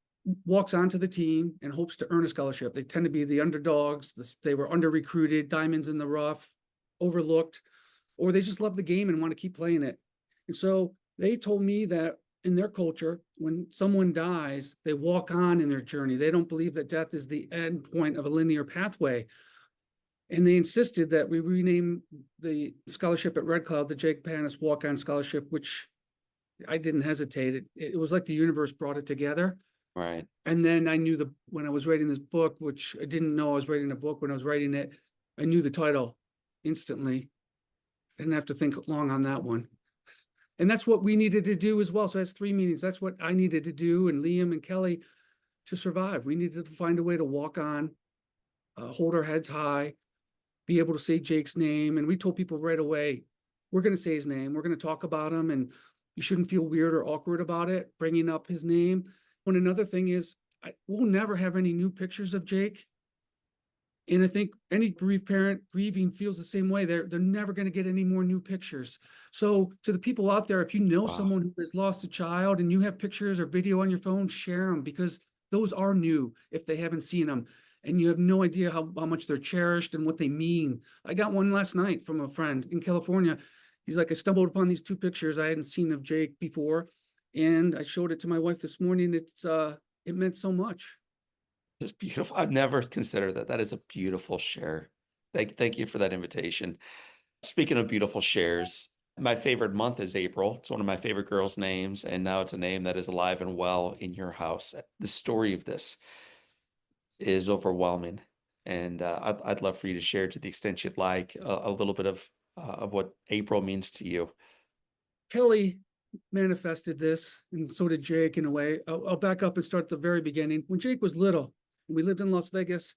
walks onto the team and hopes to earn a scholarship. They tend to be the underdogs. They were under-recruited, diamonds in the rough, overlooked, or they just love the game and want to keep playing it. And so they told me that in their culture, when someone dies, they walk on in their journey. They don't believe that death is the end point of a linear pathway. And they insisted that we rename the scholarship at Red Cloud the Jake Panus Walk-On Scholarship, which I didn't hesitate. It was like the universe brought it together. Right. And then I knew when I was writing this book, which I didn't know I was writing a book when I was writing it, I knew the title instantly. I didn't have to think long on that one. And that's what we needed to do as well. So that's 3 meanings. That's what I needed to do, and Liam and Kelly, to survive. We needed to find a way to walk on, hold our heads high, be able to say Jake's name. And we told people right away, we're going to say his name. We're going to talk about him, and you shouldn't feel weird or awkward about it, bringing up his name. And another thing is, we'll never have any new pictures of Jake. And I think any bereaved parent grieving feels the same way. They're never going to get any more new pictures. So to the people out there, if you know someone who has lost a child and you have pictures or video on your phone, share them, because those are new if they haven't seen them. And you have no idea how much they're cherished and what they mean. I got one last night from a friend in California. He's like, I stumbled upon these 2 pictures I hadn't seen of Jake before. And I showed it to my wife this morning. It meant so much. It's beautiful. I've never considered that. That is a beautiful share. Thank you for that invitation. Speaking of beautiful shares, my favorite month is April. It's one of my favorite girls' names, and now it's a name that is alive and well in your house. The story of this is overwhelming, and I'd love for you to share, to the extent you'd like, a little bit of what April means to you. Kelly manifested this, and so did Jake in a way. I'll back up and start at the very beginning. When Jake was little, we lived in Las Vegas.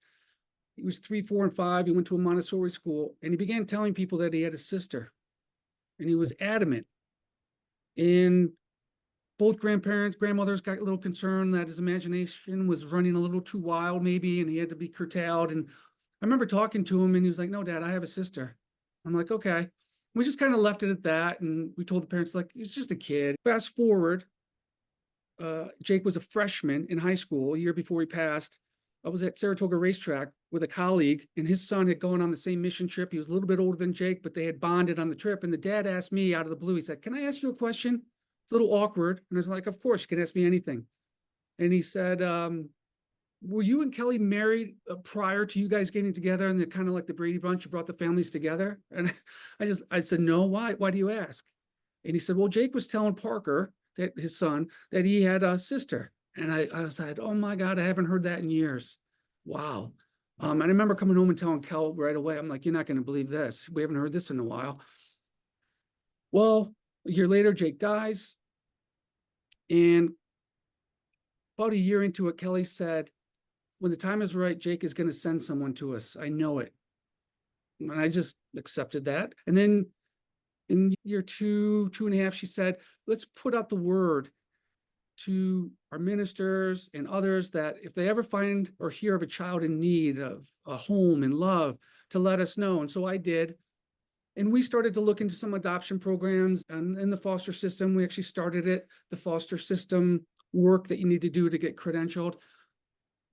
He was 3, 4, and 5. He went to a Montessori school, and he began telling people that he had a sister, and he was adamant. And both grandmothers got a little concerned that his imagination was running a little too wild, maybe, and he had to be curtailed. And I remember talking to him, and he was like, "No, Dad, I have a sister." I'm like, "Okay." We just kind of left it at that, and we told the parents, like, it's just a kid. Fast forward, Jake was a freshman in high school, a year before he passed. I was at Saratoga Racetrack with a colleague, and his son had gone on the same mission trip. He was a little bit older than Jake, but they had bonded on the trip. And the dad asked me out of the blue, he said, "Can I ask you a question?" It's a little awkward. And I was like, of course, you can ask me anything. And he said, were you and Kelly married prior to you guys getting together? And they're kind of like the Brady Bunch, you brought the families together. And I said, no, why? Why do you ask? And he said, well, Jake was telling Parker, that his son, that he had a sister. And I was like, oh my God, I haven't heard that in years. Wow. And I remember coming home and telling Kel right away, I'm like, you're not going to believe this. We haven't heard this in a while. Well, a year later, Jake dies. And about a year into it, Kelly said, when the time is right, Jake is going to send someone to us. I know it. And I just accepted that. And then in year two and a half, she said, let's put out the word to our ministers and others that if they ever find or hear of a child in need of a home and love, to let us know. And so I did. And we started to look into some adoption programs and in the foster system. We actually started it, the foster system work that you need to do to get credentialed.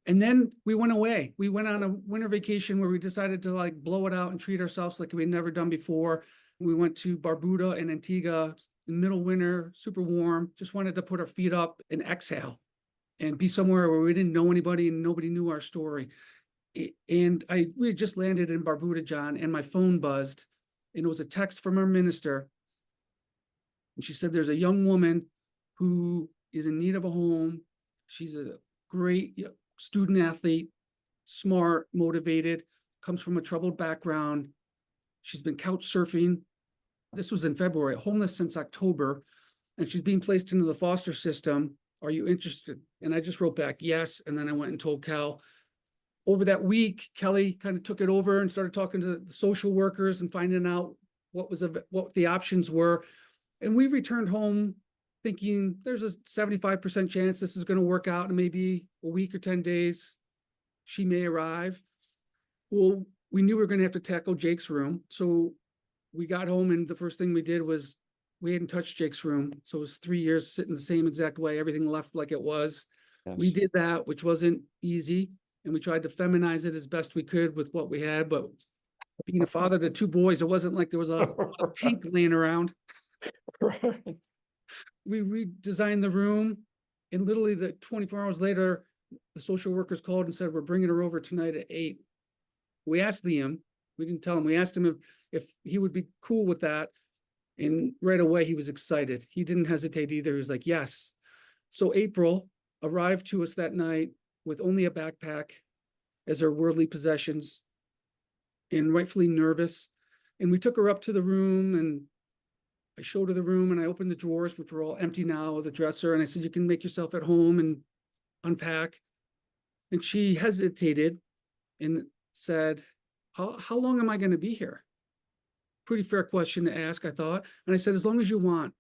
And then we went away. We went on a winter vacation where we decided to like blow it out and treat ourselves like we'd never done before. We went to Barbuda and Antigua in middle winter, super warm, just wanted to put our feet up and exhale and be somewhere where we didn't know anybody and nobody knew our story. And we had just landed in Barbuda, John, and my phone buzzed, and it was a text from our minister. And she said, there's a young woman who is in need of a home. She's a great student athlete, smart, motivated, comes from a troubled background. She's been couch surfing. This was in February, homeless since October, and she's being placed into the foster system. Are you interested? And I just wrote back, yes. And then I went and told Cal. Over that week, Kelly kind of took it over and started talking to the social workers and finding out what the options were. And we returned home thinking there's a 75% chance this is going to work out in maybe a week or 10 days. She may arrive. Well, we knew we were going to have to tackle Jake's room. So we got home and the first thing we did was we hadn't touched Jake's room. So it was 3 years sitting the same exact way, everything left like it was. Yes. We did that, which wasn't easy. And we tried to feminize it as best we could with what we had. But being a father to two boys, it wasn't like there was a pink laying around. Right. We redesigned the room, and literally the 24 hours later, the social workers called and said, we're bringing her over tonight at 8. We asked Liam, we didn't tell him, we asked him if he would be cool with that. And right away, he was excited. He didn't hesitate either. He was like, yes. So April arrived to us that night with only a backpack as her worldly possessions and rightfully nervous. And we took her up to the room and I showed her the room and I opened the drawers, which were all empty now, the dresser. And I said, you can make yourself at home and unpack. And she hesitated and said, how long am I going to be here? Pretty fair question to ask, I thought. And I said, as long as you want.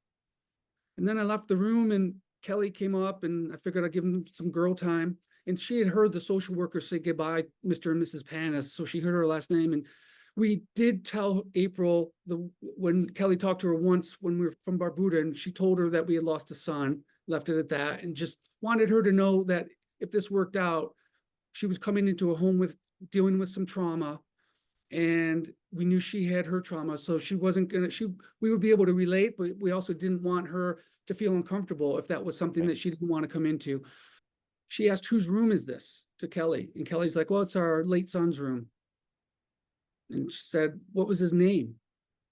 And then I left the room and Kelly came up and I figured I'd give him some girl time. And she had heard the social worker say goodbye, Mr. and Mrs. Panus. So she heard her last name. And we did tell April when Kelly talked to her once when we were from Barbuda, and she told her that we had lost a son, left it at that, and just wanted her to know that if this worked out, she was coming into a home dealing with some trauma. And we knew she had her trauma. So she wasn't going to, we would be able to relate, but we also didn't want her to feel uncomfortable if that was something that she didn't want to come into. She asked, whose room is this, to Kelly? And Kelly's like, well, it's our late son's room. And she said, what was his name?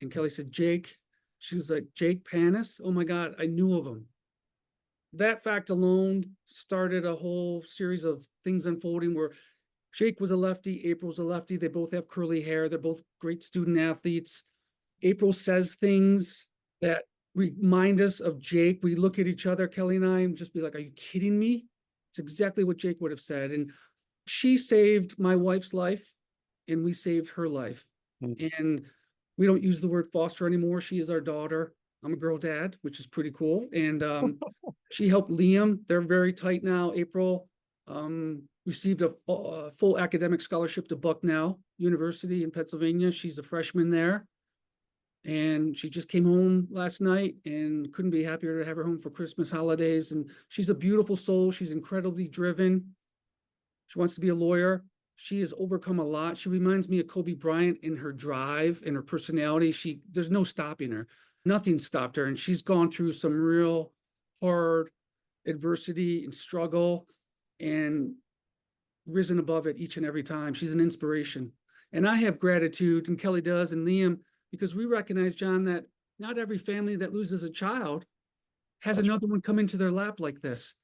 And Kelly said, Jake. She was like, Jake Panus? Oh my God, I knew of him. That fact alone started a whole series of things unfolding where Jake was a lefty, April was a lefty. They both have curly hair. They're both great student athletes. April says things that remind us of Jake. We look at each other, Kelly and I, and just be like, are you kidding me? It's exactly what Jake would have said. And she saved my wife's life and we saved her life. And we don't use the word foster anymore. She is our daughter. I'm a girl dad, which is pretty cool. And she helped Liam. They're very tight now. April received a full academic scholarship to Bucknell University in Pennsylvania. She's a freshman there. And she just came home last night and couldn't be happier to have her home for Christmas holidays. And she's a beautiful soul. She's incredibly driven. She wants to be a lawyer. She has overcome a lot. She reminds me of Kobe Bryant in her drive and her personality. There's no stopping her. Nothing stopped her. And she's gone through some real hard adversity and struggle and risen above it each and every time. She's an inspiration. And I have gratitude, and Kelly does, and Liam, because we recognize, John, that not every family that loses a child has That's another one come into their lap like this.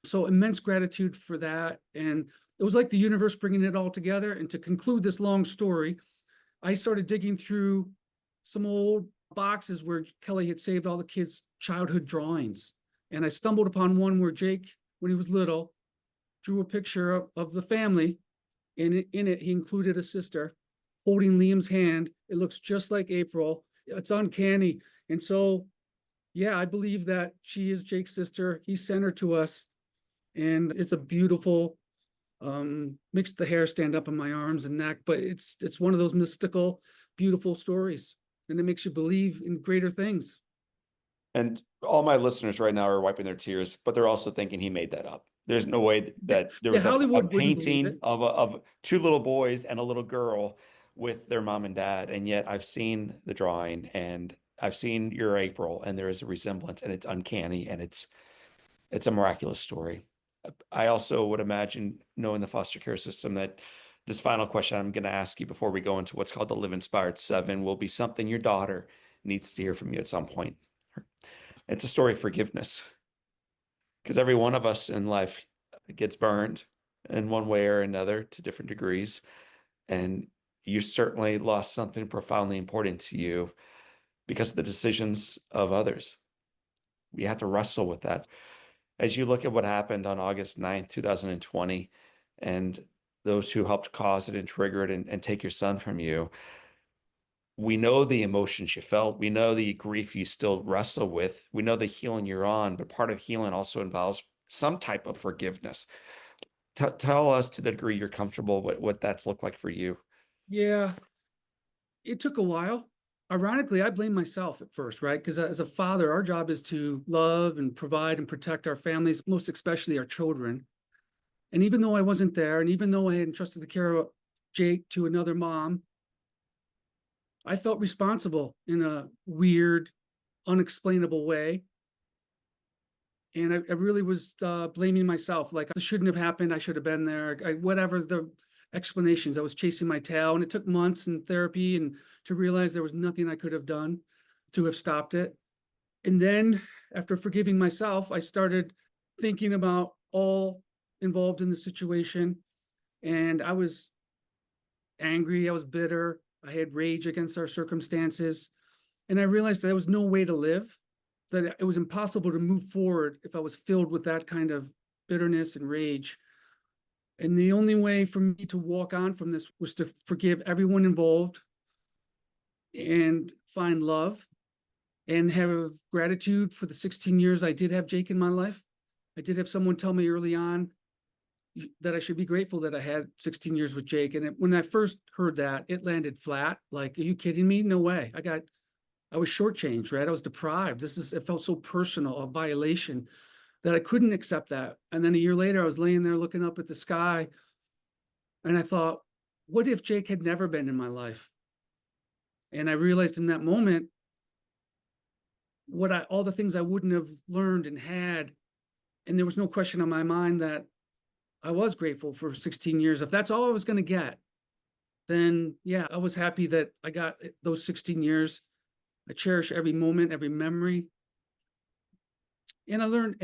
So immense gratitude for that. And it was like the universe bringing it all together. And to conclude this long story, I started digging through some old boxes where Kelly had saved all the kids' childhood drawings. And I stumbled upon one where Jake, when he was little, drew a picture of the family. And in it, he included a sister holding Liam's hand. It looks just like April. It's uncanny. And so, yeah, I believe that she is Jake's sister. He sent her to us. And it's a beautiful, makes the hair stand up on my arms and neck, but it's one of those mystical, beautiful stories. And it makes you believe in greater things. And all my listeners right now are wiping their tears, but they're also thinking he made that up. There's no way that there Yeah, was a Hollywood wouldn't believe painting it. of two little boys and a little girl with their mom and dad. And yet I've seen the drawing and I've seen your April, and there is a resemblance, and it's uncanny, and it's a miraculous story. I also would imagine, knowing the foster care system, that this final question I'm going to ask you before we go into what's called the Live Inspired 7 will be something your daughter needs to hear from you at some point. It's a story of forgiveness, because every one of us in life gets burned in one way or another to different degrees. And you certainly lost something profoundly important to you because of the decisions of others. We have to wrestle with that. As you look at what happened on August 9th, 2020, and those who helped cause it and trigger it and take your son from you, we know the emotions you felt. We know the grief you still wrestle with. We know the healing you're on, but part of healing also involves some type of forgiveness. Tell us, to the degree you're comfortable, what that's looked like for you. Yeah, it took a while. Ironically, I blame myself at first, right? Because as a father, our job is to love and provide and protect our families, most especially our children. And even though I wasn't there, and even though I had entrusted the care of Jake to another mom, I felt responsible in a weird, unexplainable way. And I really was blaming myself. Like, this shouldn't have happened. I should have been there. Whatever the explanations, I was chasing my tail. And it took months in therapy and to realize there was nothing I could have done to have stopped it. And then after forgiving myself, I started thinking about all involved in the situation. And I was angry. I was bitter. I had rage against our circumstances. And I realized that there was no way to live, that it was impossible to move forward if I was filled with that kind of bitterness and rage. And the only way for me to walk on from this was to forgive everyone involved and find love and have gratitude for the 16 years I did have Jake in my life. I did have someone tell me early on that I should be grateful that I had 16 years with Jake. And when I first heard that, it landed flat. Like, are you kidding me? No way. I was shortchanged, right? I was deprived. It felt so personal, a violation, that I couldn't accept that. And then a year later, I was laying there looking up at the sky, and I thought, what if Jake had never been in my life? And I realized in that moment all the things I wouldn't have learned and had. And there was no question on my mind that I was grateful for 16 years. If that's all I was going to get, then yeah, I was happy that I got those 16 years. I cherish every moment, every memory. And I learned,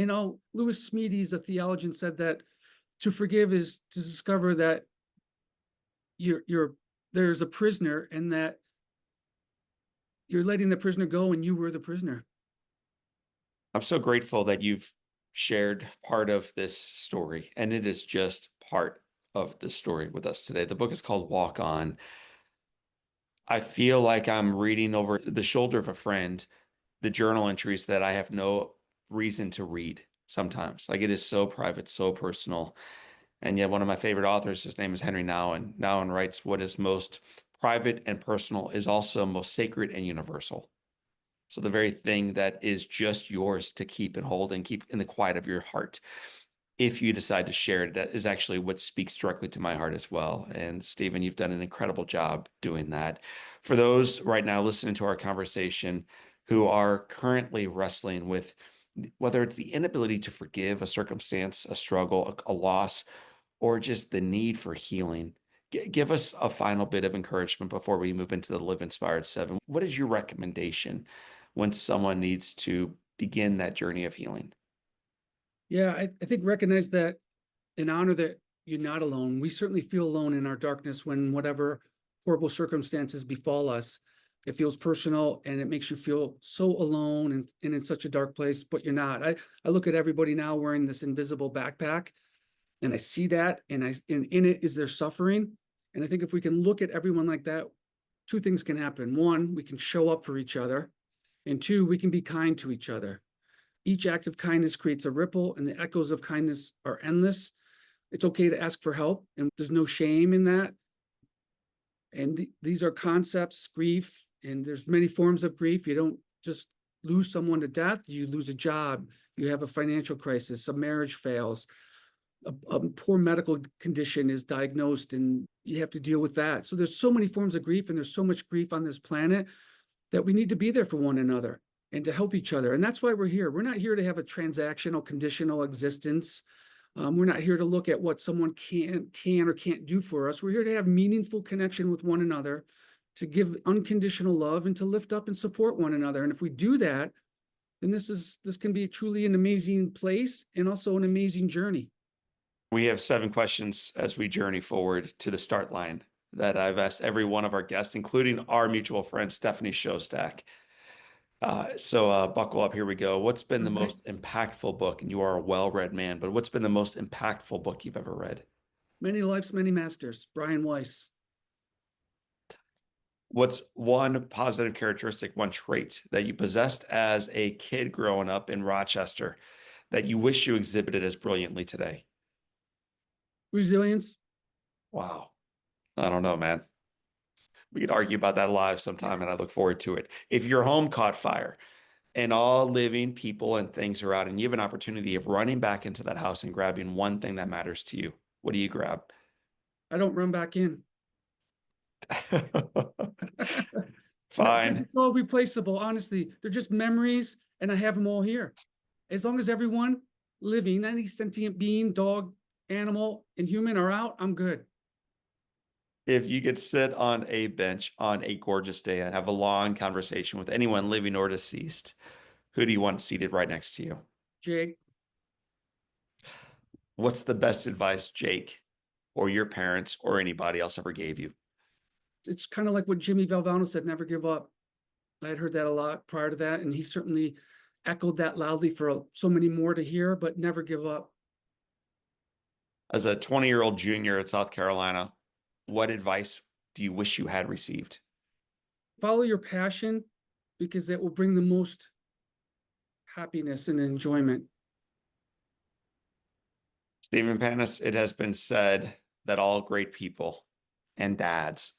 Lewis Smedes, a theologian, said that to forgive is to discover that there's a prisoner, and that you're letting the prisoner go and you were the prisoner. I'm so grateful that you've shared part of this story, and it is just part of the story with us today. The book is called Walk On. I feel like I'm reading over the shoulder of a friend the journal entries that I have no reason to read sometimes. Like, it is so private, so personal. And yet one of my favorite authors, his name is Henry Nouwen. Nouwen writes, what is most private and personal is also most sacred and universal. So the very thing that is just yours to keep and hold and keep in the quiet of your heart, if you decide to share it, that is actually what speaks directly to my heart as well. And Stephen, you've done an incredible job doing that. For those right now listening to our conversation who are currently wrestling with whether it's the inability to forgive a circumstance, a struggle, a loss, or just the need for healing. Give us a final bit of encouragement before we move into the Live Inspired 7. What is your recommendation when someone needs to begin that journey of healing? Yeah, I think recognize that and honor that you're not alone. We certainly feel alone in our darkness when whatever horrible circumstances befall us. It feels personal and it makes you feel so alone and in such a dark place, but you're not. I look at everybody now wearing this invisible backpack and I see that and in it is their suffering. And I think if we can look at everyone like that, two things can happen. One, we can show up for each other. And two, we can be kind to each other. Each act of kindness creates a ripple, and the echoes of kindness are endless. It's okay to ask for help, and there's no shame in that. And these are concepts, grief, and there's many forms of grief. You don't just lose someone to death, you lose a job, you have a financial crisis, a marriage fails, a poor medical condition is diagnosed, and you have to deal with that. So there's so many forms of grief, and there's so much grief on this planet that we need to be there for one another and to help each other. And that's why we're here. We're not here to have a transactional, conditional existence. We're not here to look at what someone can or can't do for us. We're here to have meaningful connection with one another, to give unconditional love, and to lift up and support one another. And if we do that, then this can be truly an amazing place and also an amazing journey. We have 7 questions as we journey forward to the start line that I've asked every one of our guests, including our mutual friend, Stephanie Shostak. So buckle up. Here we go. What's been the Okay. most impactful book? And you are a well-read man, but what's been the most impactful book you've ever read? Many Lives, Many Masters, Brian Weiss. What's one positive characteristic, one trait that you possessed as a kid growing up in Rochester that you wish you exhibited as brilliantly today? Resilience. Wow. I don't know, man. We could argue about that live sometime, and I look forward to it. If your home caught fire and all living people and things are out, and you have an opportunity of running back into that house and grabbing one thing that matters to you, what do you grab? I don't run back in. Because Fine. it's all replaceable. Honestly, they're just memories, and I have them all here. As long as everyone living, any sentient being, dog, animal, and human are out, I'm good. If you could sit on a bench on a gorgeous day and have a long conversation with anyone living or deceased, who do you want seated right next to you? Jake, What's the best advice Jake or your parents or anybody else ever gave you? it's kind of like what Jimmy Valvano said, never give up. I had heard that a lot prior to that, and he certainly echoed that loudly for so many more to hear, but never give up. As a 20-year-old junior at South Carolina, what advice do you wish you had received? Follow your passion because it will bring the most happiness and enjoyment. Stephen Panus, it has been said that all great people and dads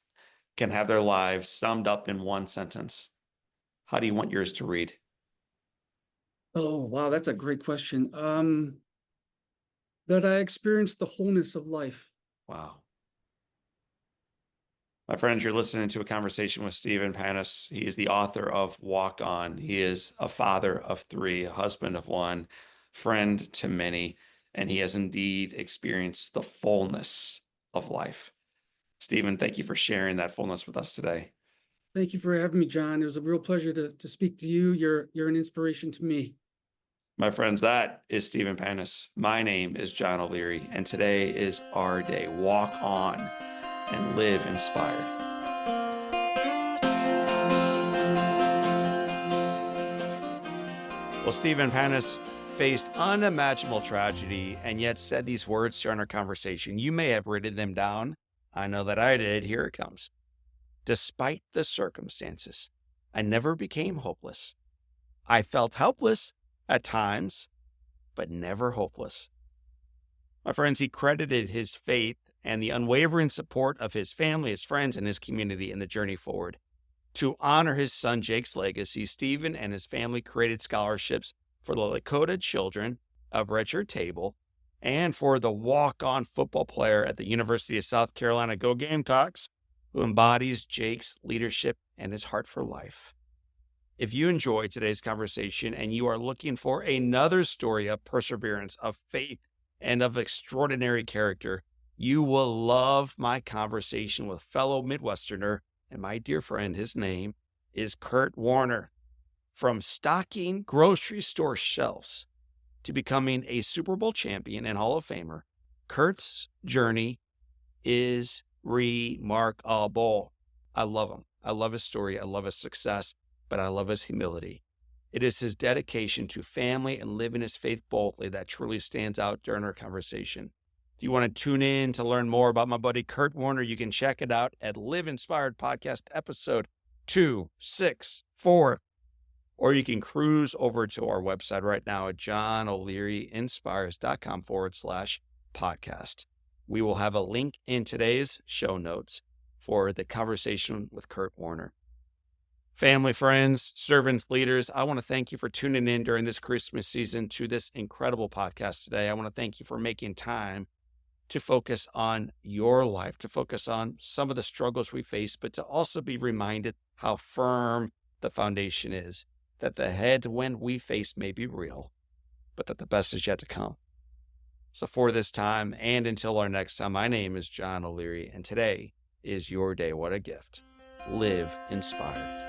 can have their lives summed up in one sentence. How do you want yours to read? Oh, wow, that's a great question. That I experienced the wholeness of life. Wow. My friends, you're listening to a conversation with Stephen Panus. He is the author of Walk On. He is a father of 3, a husband of 1, friend to many, and he has indeed experienced the fullness of life. Stephen, thank you for sharing that fullness with us today. Thank you for having me, John. It was a real pleasure to speak to you. You're an inspiration to me. My friends, that is Stephen Panus. My name is John O'Leary, and today is our day. Walk on and live inspired. Well, Stephen Panus faced unimaginable tragedy and yet said these words during our conversation. You may have written them down. I know that I did. Here it comes. Despite the circumstances, I never became hopeless. I felt helpless at times, but never hopeless. My friends, he credited his faith and the unwavering support of his family, his friends, and his community in the journey forward. To honor his son Jake's legacy, Stephen and his family created scholarships for the Lakota children of Red Shirt Table and for the walk-on football player at the University of South Carolina, Go Gamecocks, who embodies Jake's leadership and his heart for life. If you enjoyed today's conversation and you are looking for another story of perseverance, of faith, and of extraordinary character, you will love my conversation with fellow Midwesterner and my dear friend. His name is Kurt Warner. From stocking grocery store shelves to becoming a Super Bowl champion and Hall of Famer, Kurt's journey is remarkable. I love him. I love his story. I love his success, but I love his humility. It is his dedication to family and living his faith boldly that truly stands out during our conversation. If you want to tune in to learn more about my buddy Kurt Warner, you can check it out at Live Inspired Podcast episode 264. Or you can cruise over to our website right now at johnolearyinspires.com/podcast. We will have a link in today's show notes for the conversation with Kurt Warner. Family, friends, servants, leaders, I want to thank you for tuning in during this Christmas season to this incredible podcast today. I want to thank you for making time to focus on your life, to focus on some of the struggles we face, but to also be reminded how firm the foundation is, that the headwind we face may be real, but that the best is yet to come. So for this time and until our next time, my name is John O'Leary, and today is your day. What a gift. Live inspired.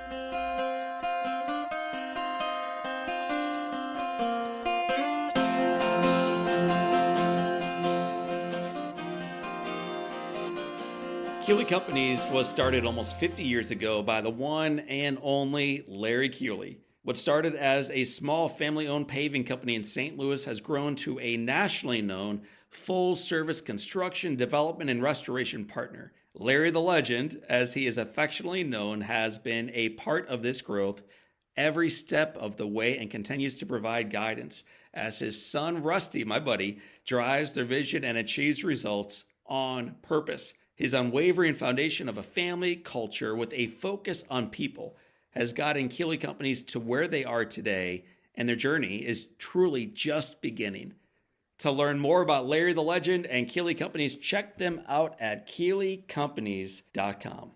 Keeley Companies was started almost 50 years ago by the one and only Larry Keeley. What started as a small family-owned paving company in St. Louis has grown to a nationally known full-service construction, development, and restoration partner. Larry the Legend, as he is affectionately known, has been a part of this growth every step of the way and continues to provide guidance as his son, Rusty, my buddy, drives their vision and achieves results on purpose. His unwavering foundation of a family culture with a focus on people has gotten Keeley Companies to where they are today, and their journey is truly just beginning. To learn more about Larry the Legend and Keeley Companies, check them out at KeeleyCompanies.com.